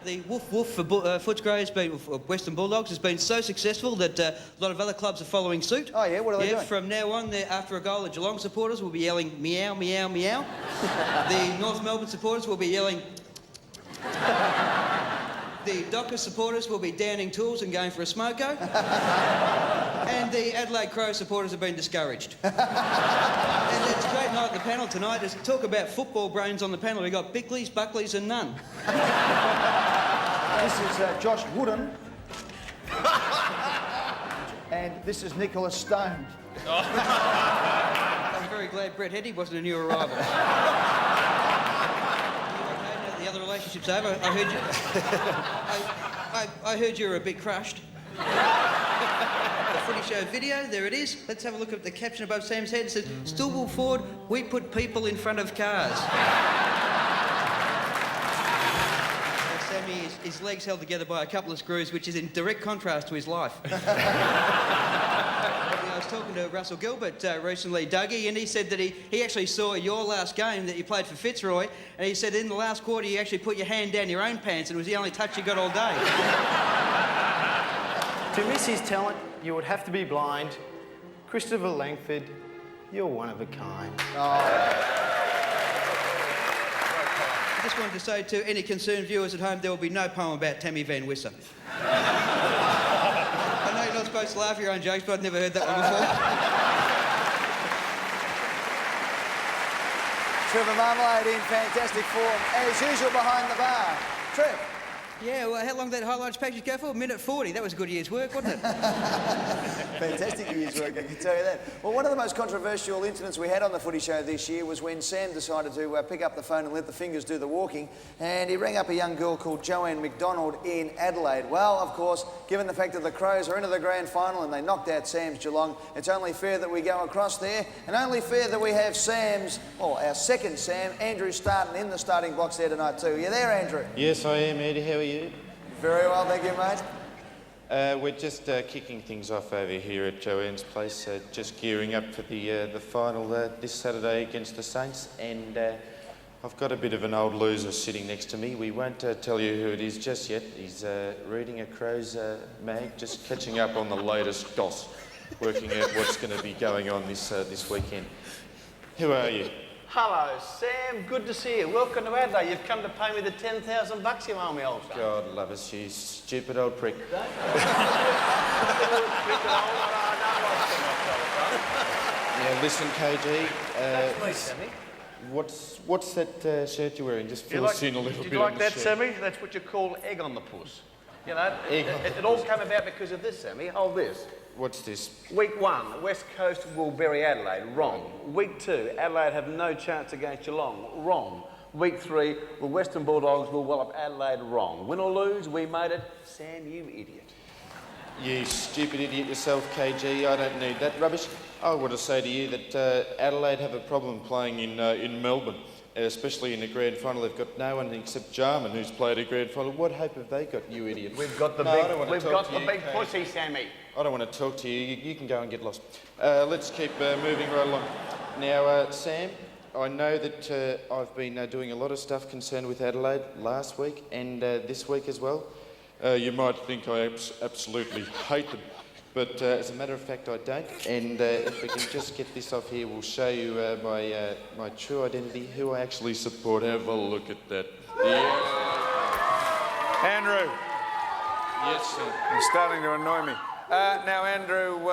The Woof Woof for Footscray Western Bulldogs has been so successful that a lot of other clubs are following suit. Oh, yeah? What are they doing? From now on, after a goal, the Geelong supporters will be yelling meow, meow, meow. The North Melbourne supporters will be yelling... The Dockers supporters will be downing tools and going for a smoko. And the Adelaide Crow supporters have been discouraged. And it's a great night at the panel tonight. There's talk about football brains on the panel. We've got Bickleys, Buckleys and none. This is Josh Wooden. And this is Nicholas Stone. I'm very glad Brett Hetty wasn't a new arrival. Okay, now the other relationship's over. I heard you. I heard you were a bit crushed. The Footy Show video, there it is. Let's have a look at the caption above Sam's head. It says, "Stillwell Ford, we put people in front of cars." Sammy, his legs held together by a couple of screws, which is in direct contrast to his life. I was talking to Russell Gilbert recently, Dougie, and he said that he actually saw your last game that you played for Fitzroy, and he said in the last quarter you actually put your hand down your own pants and it was the only touch you got all day. To miss his talent, you would have to be blind. Christopher Langford, you're one of a kind. I just wanted to say to any concerned viewers at home, there will be no poem about Tammy Van Wisser. I know you're not supposed to laugh at your own jokes, but I've never heard that one before. Trevor Marmalade in fantastic form, as usual, behind the bar. Trev. Yeah, well, how long did that highlights package go for? A minute 40. That was a good year's work, wasn't it? Fantastic year's work, I can tell you that. Well, one of the most controversial incidents we had on the Footy Show this year was when Sam decided to pick up the phone and let the fingers do the walking, and he rang up a young girl called Joanne McDonald in Adelaide. Well, of course, given the fact that the Crows are into the grand final and they knocked out Sam's Geelong, it's only fair that we go across there, and only fair that we have our second Sam, Andrew, starting in the starting blocks there tonight too. You there, Andrew? Yes, I am, Eddie. How are you? Very well, thank you, mate. We're just kicking things off over here at Joanne's place, just gearing up for the final this Saturday against the Saints, and I've got a bit of an old loser sitting next to me. We won't tell you who it is just yet. He's reading a Crows mag, just catching up on the latest goss, working out what's going to be going on this weekend. Who are you? Hello, Sam. Good to see you. Welcome to Adelaide. You've come to pay me the $10,000 you owe me, old son. God love us, you stupid old prick. Now listen, KG. That's me, Sammy. What's that shirt you're wearing? Just fill us in a little bit. Do you like on that, the shirt. Sammy? That's what you call egg on the puss. You know, it all came about because of this, Sammy. Hold this. What's this? Week 1, West Coast will bury Adelaide. Wrong. Week 2, Adelaide have no chance against Geelong. Wrong. Week 3, the Western Bulldogs will wallop Adelaide. Wrong. Win or lose, we made it. Sam, you idiot. You stupid idiot yourself, KG. I don't need that rubbish. I want to say to you that Adelaide have a problem playing in Melbourne, especially in the grand final. They've got no one except Jarman who's played a grand final. What hope have they got, you idiot? We've got the big pussy, Sammy. I don't want to talk to you. You can go and get lost. Let's keep moving right along. Now, Sam, I know that I've been doing a lot of stuff concerned with Adelaide last week and this week as well. You might think I absolutely hate them, but as a matter of fact, I don't. And if we can just get this off here, we'll show you my true identity, who I actually support. Have a look at that. Yes. Andrew. Yes, sir. You're starting to annoy me. Now, Andrew,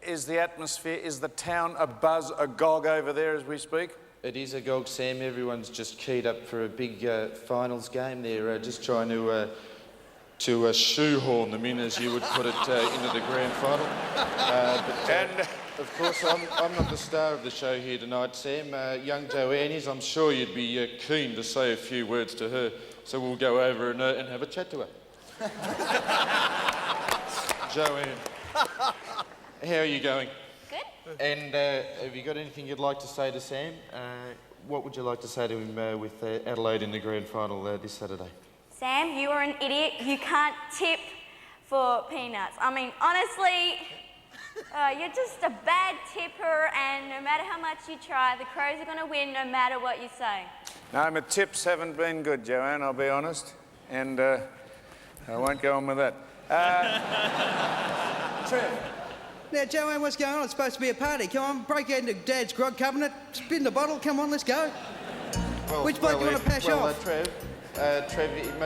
is the atmosphere, is the town abuzz, agog over there as we speak? It is agog, Sam. Everyone's just keyed up for a big finals game. They're just trying to shoehorn them in, as you would put it, into the grand final. Of course, I'm not the star of the show here tonight, Sam. Young Joanne is. I'm sure you'd be keen to say a few words to her, so we'll go over and have a chat to her. Joanne, how are you going? Good. And have you got anything you'd like to say to Sam? What would you like to say to him with Adelaide in the grand final this Saturday? Sam, you are an idiot. You can't tip for peanuts. I mean, honestly, you're just a bad tipper, and no matter how much you try, the Crows are going to win no matter what you say. No, my tips haven't been good, Joanne, I'll be honest. And I won't go on with that. Trev. Now, Joanne, what's going on? It's supposed to be a party. Come on, break into Dad's grog cabinet, spin the bottle. Come on, let's go. Which bloke do you want to pass off? Trev,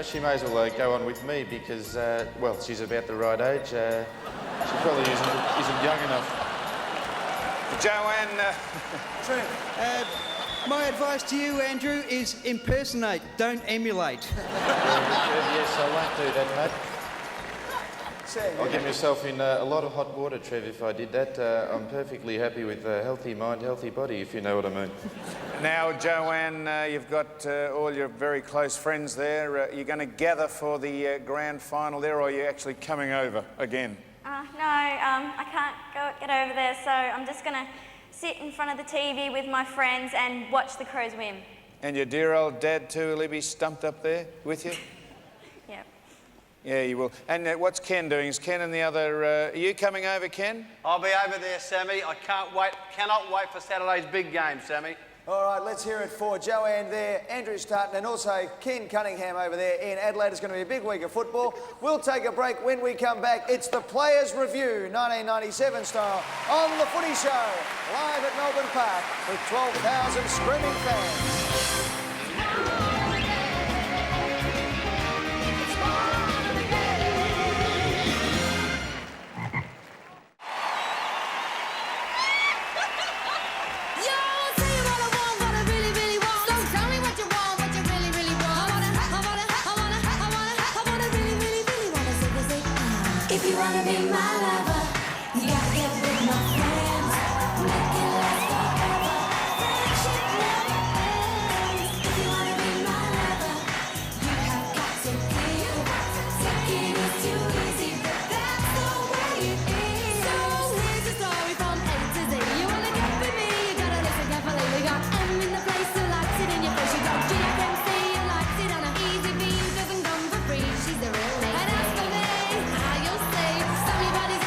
she may as well go on with me because, she's about the right age. She probably isn't young enough. Joanne, My advice to you, Andrew, is impersonate, don't emulate. Yes, I won't do that, mate. Sam, I'll get myself in a lot of hot water, Trev, if I did that. I'm perfectly happy with a healthy mind, healthy body, if you know what I mean. now, Joanne, you've got all your very close friends there. You're going to gather for the grand final there, or are you actually coming over again? No, I can't get over there, so I'm just going to sit in front of the TV with my friends and watch the Crows win. And your dear old dad too, will he be stumped up there with you? Yep. Yeah, you will. And what's Ken doing? Is Ken and the other... are you coming over, Ken? I'll be over there, Sammy. I cannot wait for Saturday's big game, Sammy. All right, let's hear it for Joanne there, Andrew Starton, and also Ken Cunningham over there in Adelaide. It's going to be a big week of football. We'll take a break. When we come back, it's the Players' Review, 1997 style, on The Footy Show, live at Melbourne Park with 12,000 screaming fans. If you wanna be my lover, you gotta get with my friends. Make it last forever. Friendship never ends. If you wanna be my lover, you have got to give. Taking is too easy, but that's the way it is. So here's the story from A to Z. You wanna get with me, you gotta listen carefully. We got M in the place who likes it in your face. You got G like MC, who likes it on a easy beam. Doesn't come for free, she's the real lady. And as for me, you'll say, some of your body's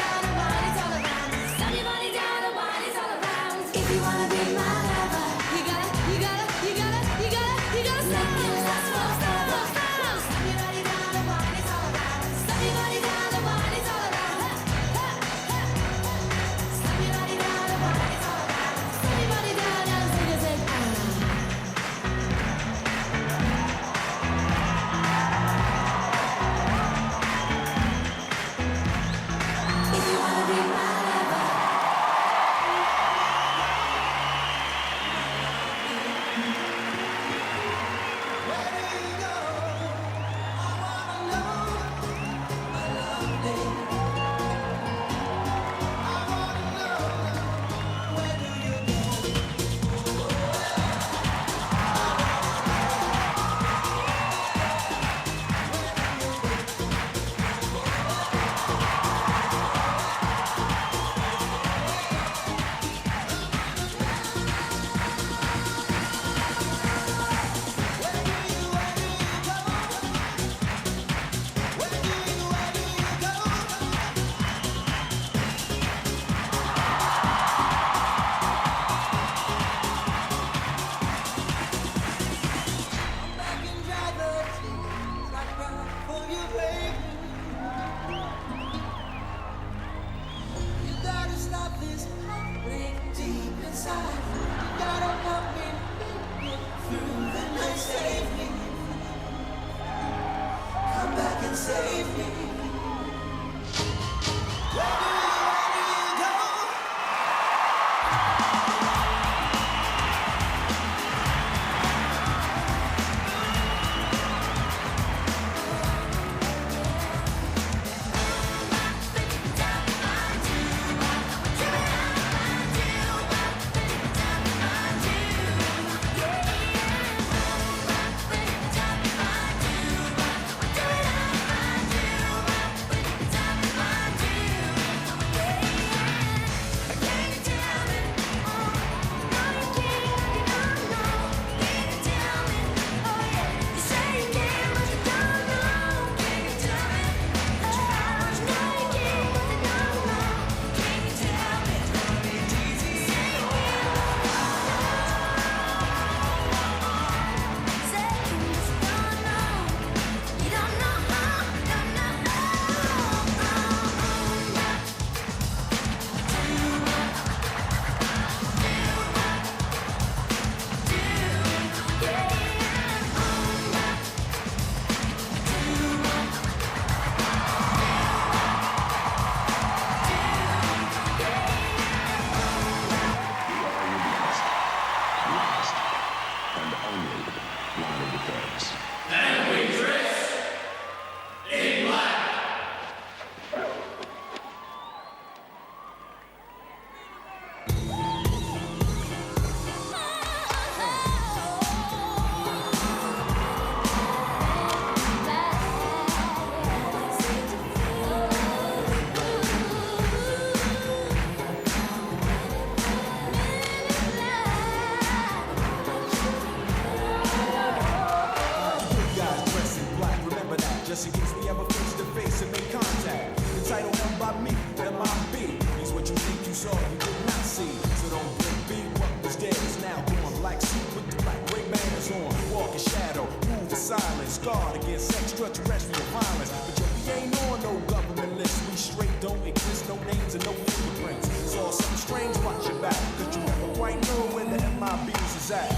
scarred against extraterrestrial violence. But yo, we ain't on no government list. We straight don't exist, no names and no fingerprints. Saw something strange, watch your back, cause you never quite know where the MIBs is at.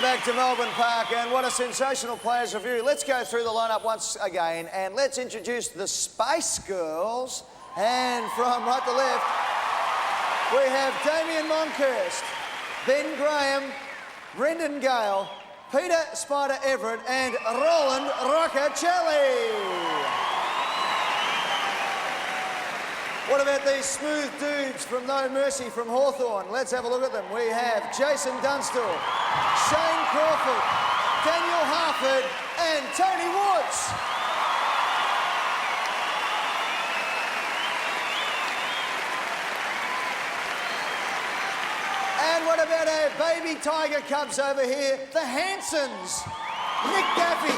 Back to Melbourne Park, and what a sensational players review. Let's go through the lineup once again, and let's introduce the Spice Girls. And from right to left, we have Damien Monkhurst, Ben Graham, Brendan Gale, Peter Spider Everett, and Roland Roccacelli. What about these smooth dudes from No Mercy from Hawthorn? Let's have a look at them. We have Jason Dunstall, Shane Crawford, Daniel Harford, and Tony Woods. And what about our baby Tiger Cubs over here? The Hansons, Nick Gaffey,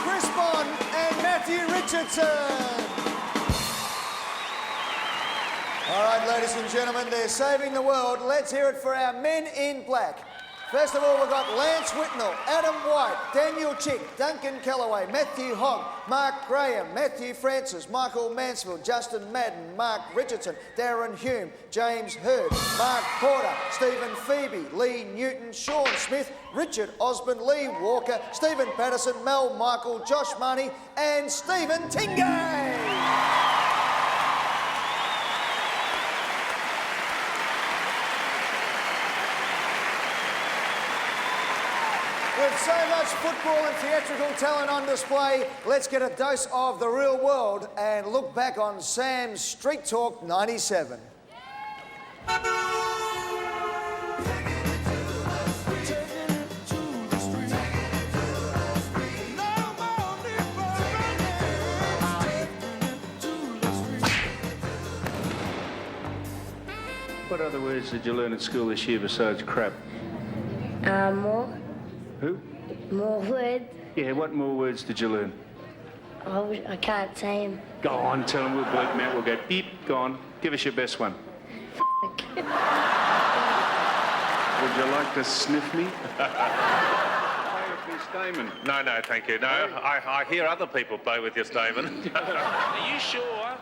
Chris Bond, and Matthew Richardson. All right, ladies and gentlemen, they're saving the world. Let's hear it for our men in black. First of all, we've got Lance Whitnell, Adam White, Daniel Chick, Duncan Callaway, Matthew Hogg, Mark Graham, Matthew Francis, Michael Mansfield, Justin Madden, Mark Richardson, Darren Hume, James Hurd, Mark Porter, Stephen Phoebe, Lee Newton, Sean Smith, Richard Osborne, Lee Walker, Stephen Patterson, Mel Michael, Josh Money, and Stephen Tingay. With so much football and theatrical talent on display, let's get a dose of the real world and look back on Sam's Street Talk 97. What other words did you learn at school this year besides crap? More. Who? More words. Yeah, what more words did you learn? I can't say them. Go on, tell them, we'll bleep them out, we'll go beep, go on. Give us your best one. Would you like to sniff me? Stamen. No, thank you. No, I hear other people play with your stamen. Are you sure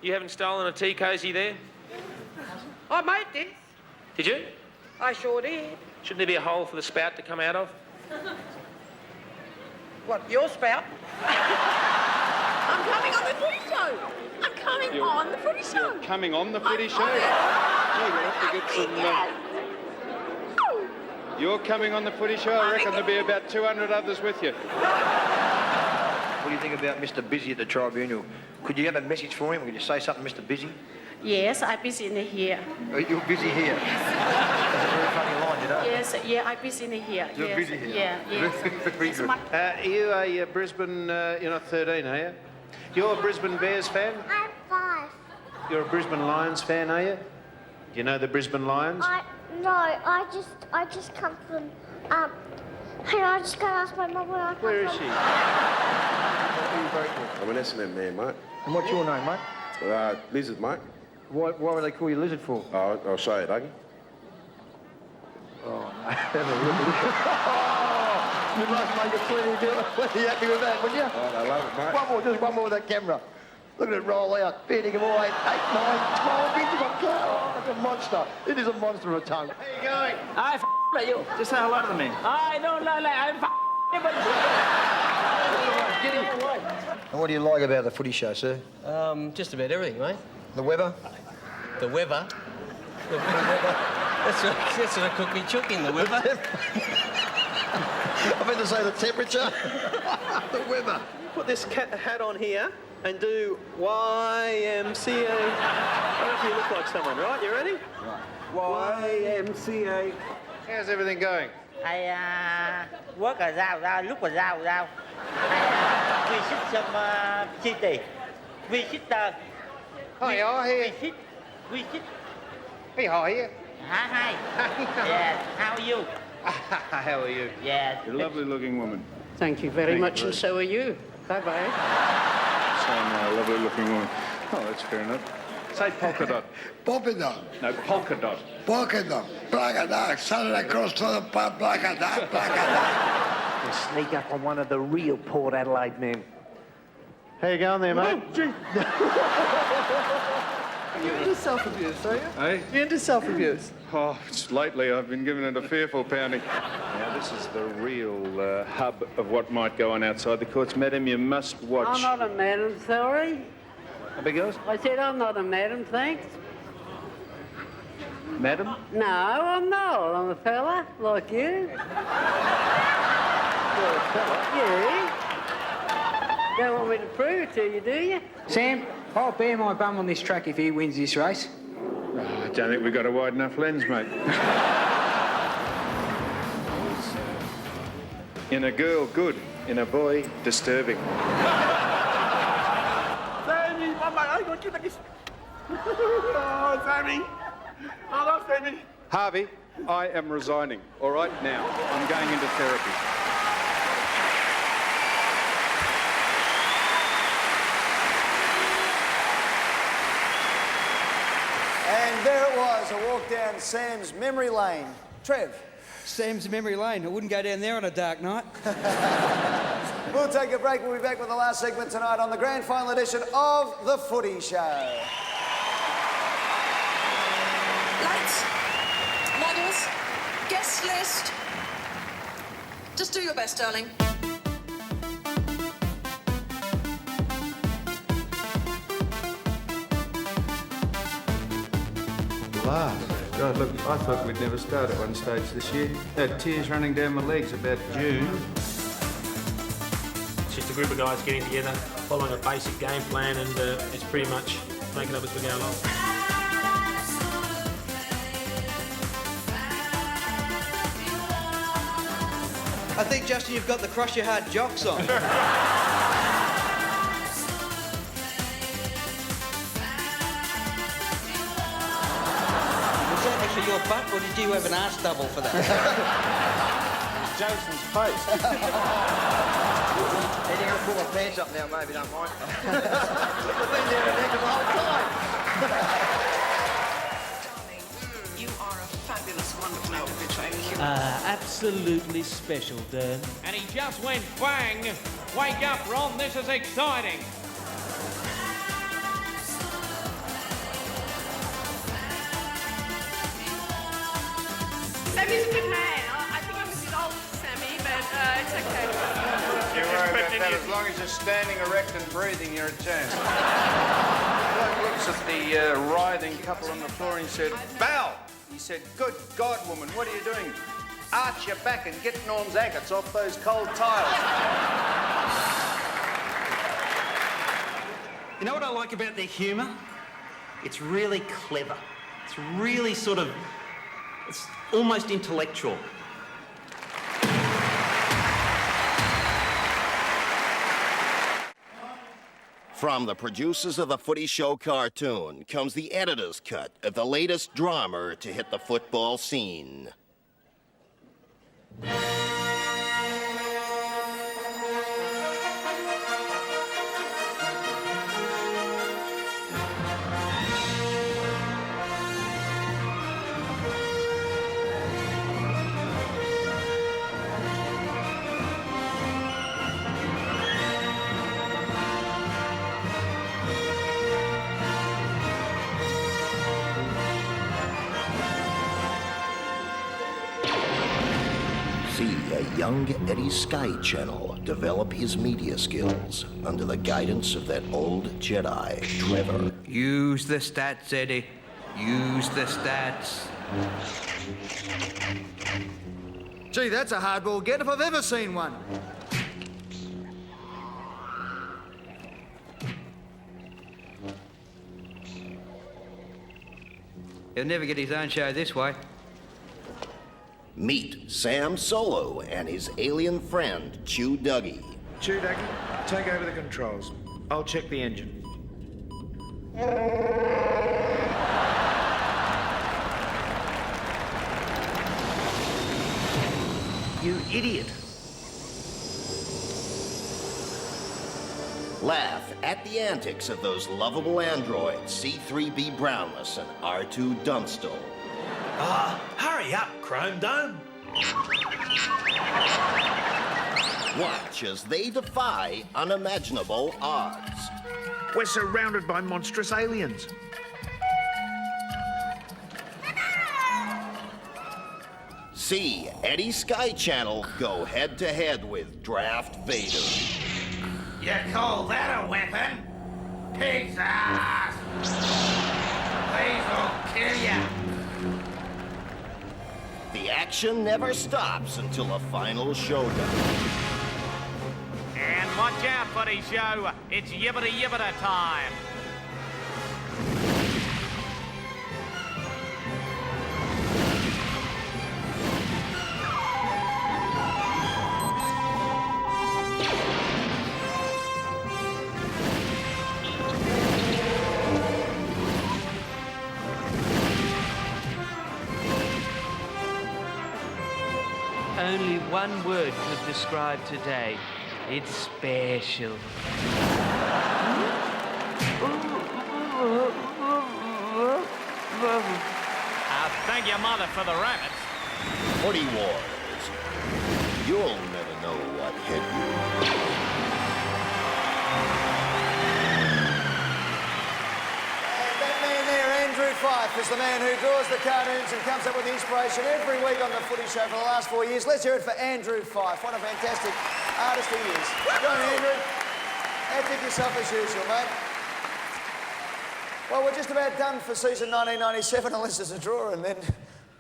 you haven't stolen a tea cosy there? I made this. Did you? I sure did. Shouldn't there be a hole for the spout to come out of? What, your spout? I'm coming on the footy show. I'm coming on the footy show. You're coming on the footy show? Coming. Gee, we'll have to get some... You're coming on the footy show? I reckon there'll be about 200 others with you. What do you think about Mr. Busy at the tribunal? Could you have a message for him? Could you say something, Mr. Busy? Yes, I'm busy in here. Oh, you're busy here? That's a very funny line, you know? Yes, yeah, I'm busy in here. You're yes. busy here? Yeah, yes. Very good. Are you a Brisbane, you're not 13, are you? You're a Brisbane Bears fan? I'm 5. You're a Brisbane Lions fan, are you? Do you know the Brisbane Lions? No, I just come from, hang on, I just gotta ask my mum where I come from. Where is she? I'm an Essendon man, mate. And what's your name, mate? Lizard, mate. Why would they call you Lizard for? Oh, I'll show you, Dougie. Oh, no. You must make a plenty happy with that, wouldn't you? Oh, I love it, mate. One more, just one more with that camera. Look at it roll out, feeding him all 8, 9, 12 inches of cloud. Oh, it's a monster. It is a monster of a tongue. How you going? I f*** you. Just say hello to the men. I don't like I'm And what do you like about the footy show, sir? just about everything, mate. The weather? The weather. The weather. That's what cooked me chook in the weather. I meant to say the temperature. The weather. Put this hat on here and do YMCA. I don't know if you look like someone, right? You ready? Right. YMCA. How's everything going? Work ở rào, lúc ở rào. Visit some city. Visitor. Hi, I here. Visit. Hey, hi here. Hi. Yes. How are you? How are you? Yes. You're a lovely looking woman. Thank you very Thank much, you. and so are you. Bye-bye. Same lovely looking woman. Oh, that's fair enough. Say polka dot. Polka dot. No, polka dot. Polka dot. Black dot. Saturday across to the pub. Black dot. We'll sneak up on one of the real Port Adelaide men. How you going there, mate? You're into self-abuse, are you? Hey? You're into self-abuse? Oh, lately I've been giving it a fearful pounding. Now, this is the real hub of what might go on outside the courts. Madam, you must watch. I'm not a madam, sorry. I beg yours? I said I'm not a madam, thanks. Madam? No, I'm not. I'm a fella, like you. You're a fella? Yeah. Don't want me to prove it to you, do you? Sam, I'll bear my bum on this track if he wins this race. Oh, I don't think we've got a wide enough lens, mate. In a girl, good. In a boy, disturbing. Sammy, I got you like this. Oh, Sammy. I love Sammy. Harvey, I am resigning. All right, now. I'm going into therapy. And there it was, a walk down Sam's memory lane. Trev. Sam's memory lane. I wouldn't go down there on a dark night. We'll take a break. We'll be back with the last segment tonight on the grand final edition of The Footy Show. Lights, models, guest list. Just do your best, darling. God, look, I thought we'd never start at one stage this year. Had tears running down my legs about June. It's just a group of guys getting together, following a basic game plan, and it's pretty much making it up as we go along. I think, Justin, you've got the Cross Your Heart jocks on. Was that actually your butt, or did you have an arse double for that? Jason's face. Hey, they're going to pull my pants up now, maybe, don't mind. I've been down the neck of the whole time. You are a fabulous, wonderful individual. Absolutely special, Dern. And he just went bang. Wake up, Ron, this is exciting. Sammy's a good man. I think I'm a bit old for Sammy, but it's okay. Don't worry about that. As long as you're standing erect and breathing, you're a chance. Bloke looks at the writhing couple on the floor and he said, "Bow!" He said, "Good God, woman, what are you doing? Arch your back and get Norm's agates off those cold tiles." You know what I like about their humour? It's really clever. It's really sort of, it's almost intellectual. From the producers of the Footy Show cartoon comes the editor's cut of the latest drama to hit the football scene. See a young Eddie Sky Channel develop his media skills under the guidance of that old Jedi, Trevor. Use the stats, Eddie. Use the stats. Gee, that's a hardball get if I've ever seen one. He'll never get his own show this way. Meet Sam Solo and his alien friend, Chew Dougie. Chew Dougie, take over the controls. I'll check the engine. You idiot. Laugh at the antics of those lovable androids, C-3B Brownless and R2 Dunstall. Hurry up, Chrome Dome. Watch as they defy unimaginable odds. We're surrounded by monstrous aliens. See Eddie Sky Channel go head-to-head with Draft Vader. You call that a weapon? Pig's ass! These will kill you. The action never stops until a final showdown. And watch out, Footy Show. It's yibbita yibbita time. Only one word could describe today. It's special. Thank your mother for the rabbits. Footy Wars. You'll never know what hit you. That man there, Andrew Fife, is the man who draws the cartoons and comes up with the inspiration every week on the Footy Show for the last 4 years. Let's hear it for Andrew Fife. What a fantastic artist he is. Go on, Andrew. Outdid yourself as usual, mate. Well, we're just about done for season 1997, unless there's a draw, and then,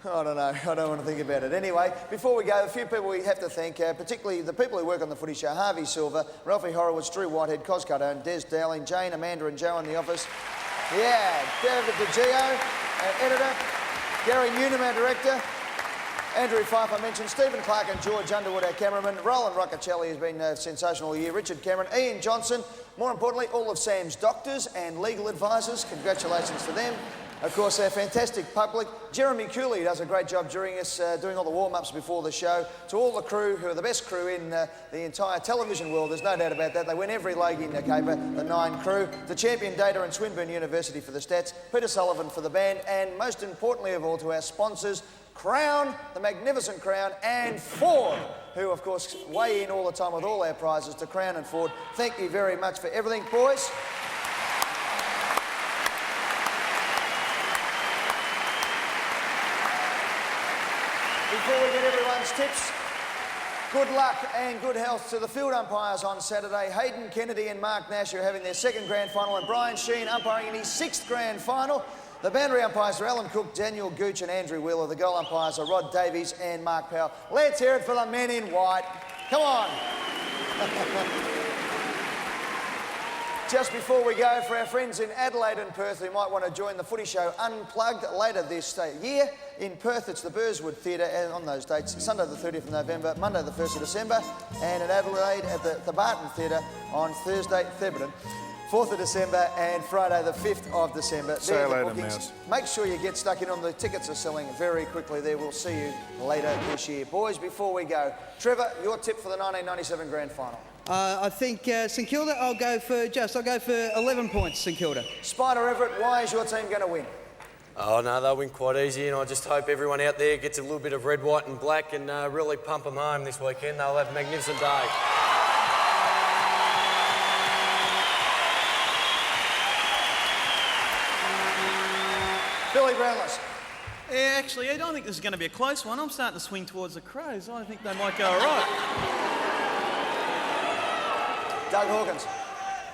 I don't know, I don't want to think about it. Anyway, before we go, a few people we have to thank, particularly the people who work on the Footy Show: Harvey Silver, Ralphie Horowitz, Drew Whitehead, Cos Cardone, Des Dowling, Jane, Amanda and Joe in the office. Yeah, David DiGio, editor, Gary Newnham, our director, Andrew Fife, I mentioned, Stephen Clark and George Underwood, our cameraman, Roland Roccacelli has been sensational all year, Richard Cameron, Ian Johnson, more importantly, all of Sam's doctors and legal advisors, congratulations to them. Of course, our fantastic public. Jeremy Cooley does a great job during us, doing all the warm-ups before the show. To all the crew, who are the best crew in the entire television world, there's no doubt about that. They win every leg in the caper, the 9 crew. The champion data and Swinburne University for the stats, Peter Sullivan for the band, and most importantly of all, to our sponsors, Crown, the magnificent Crown, and Ford, who, of course, weigh in all the time with all our prizes to Crown and Ford. Thank you very much for everything, boys. Before we get everyone's tips, good luck and good health to the field umpires on Saturday. Hayden Kennedy and Mark Nash are having their 2nd grand final, and Brian Sheen umpiring in his 6th grand final. The boundary umpires are Alan Cook, Daniel Gooch and Andrew Wheeler. The goal umpires are Rod Davies and Mark Powell. Let's hear it for the men in white. Come on. Just before we go, for our friends in Adelaide and Perth who might want to join the Footy Show Unplugged later this year, in Perth it's the Burswood Theatre, and on those dates, Sunday the 30th of November, Monday the 1st of December, and in Adelaide at the Barton Theatre on Thursday, Theberton. 4th of December and Friday the 5th of December. Say They're the hello to bookings. Mouse. Make sure you get stuck in on the tickets are selling very quickly there. We'll see you later this year. Boys, before we go, Trevor, your tip for the 1997 Grand Final. I think St Kilda, I'll go for 11 points, St Kilda. Spider Everett, why is your team going to win? Oh no, they'll win quite easy, and I just hope everyone out there gets a little bit of red, white and black and really pump them home this weekend. They'll have a magnificent day. Billy Brownless. Yeah, actually, I don't think this is going to be a close one. I'm starting to swing towards the Crows. I think they might go all right. Doug Hawkins.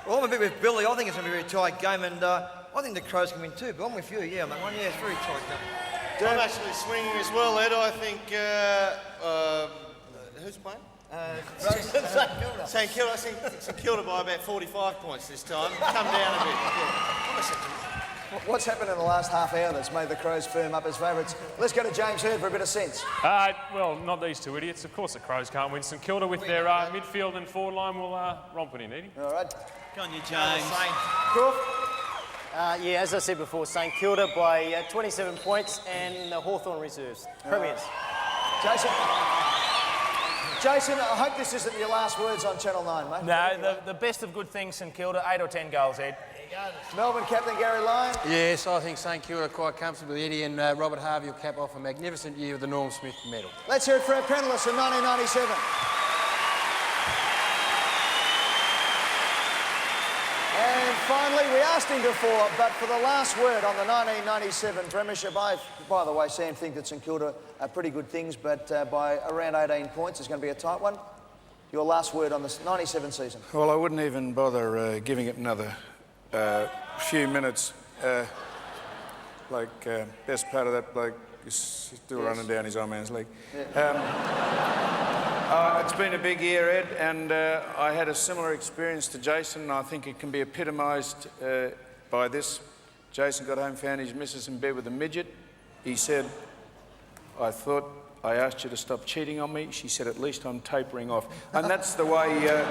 Well, I'm a bit with Billy. I think it's going to be a very tight game, and I think the Crows can win too, but I'm with you, yeah, on that one. Yeah, it's a very tight game. I'm actually swinging as well, Ed. I think... who's playing? St Kilda. I think St Kilda by about 45 points this time. Come down a bit. What's happened in the last half hour that's made the Crows firm up as favourites? Let's go to James Hurd for a bit of sense. Well, not these two idiots. Of course the Crows can't win. St Kilda with their midfield and forward line will romp it in, Eddie. All right. Go on you, James. Yeah, as I said before, St Kilda by 27 points and the Hawthorn reserves. Premiers. Jason, I hope this isn't your last words on Channel 9, mate. No, the best of good things, St Kilda, 8 or 10 goals, Ed. Melbourne captain Gary Lyon. Yes, I think St Kilda quite comfortably. Eddie and Robert Harvey will cap off a magnificent year with the Norm Smith medal. Let's hear it for our panellists in 1997. And finally, we asked him before, but for the last word on the 1997 Premiership, I, by the way, Sam, think that St Kilda are pretty good things, but by around 18 points, it's going to be a tight one. Your last word on the 97 season. Well, I wouldn't even bother giving it another few minutes. Best part of that bloke is still running down his old man's leg. Yeah. It's been a big year, Ed, and I had a similar experience to Jason. I think it can be epitomised by this. Jason got home, found his missus in bed with a midget. He said, I thought I asked you to stop cheating on me. She said, at least I'm tapering off. And that's the way...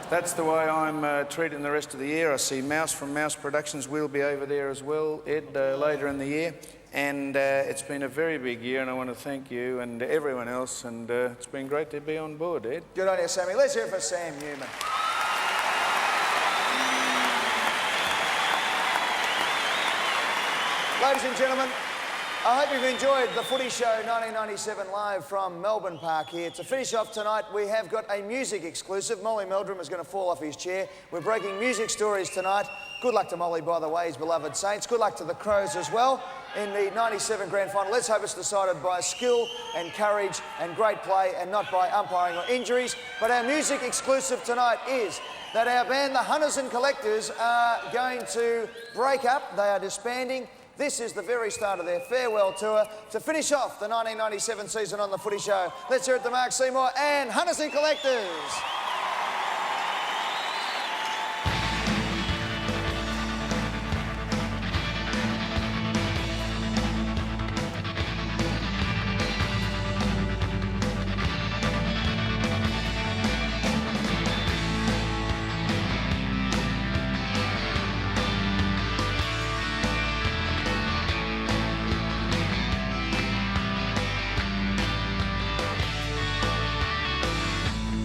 That's the way I'm treating the rest of the year. I see Mouse from Mouse Productions will be over there as well, Ed, later in the year. And it's been a very big year, and I want to thank you and everyone else, and it's been great to be on board, Ed. Good on you, Sammy. Let's hear it for Sam Newman. Ladies and gentlemen, I hope you've enjoyed the Footy Show 1997 live from Melbourne Park here. To finish off tonight, we have got a music exclusive. Molly Meldrum is going to fall off his chair. We're breaking music stories tonight. Good luck to Molly, by the way, his beloved Saints. Good luck to the Crows as well in the 97 Grand Final. Let's hope it's decided by skill and courage and great play and not by umpiring or injuries. But our music exclusive tonight is that our band, the Hunters and Collectors, are going to break up. They are disbanding. This is the very start of their farewell tour to finish off the 1997 season on the Footy Show. Let's hear it to Mark Seymour and Hunters and Collectors.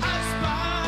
I spy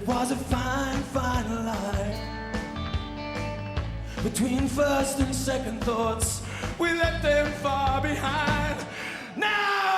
It was a fine, fine line between first and second thoughts. We left them far behind. Now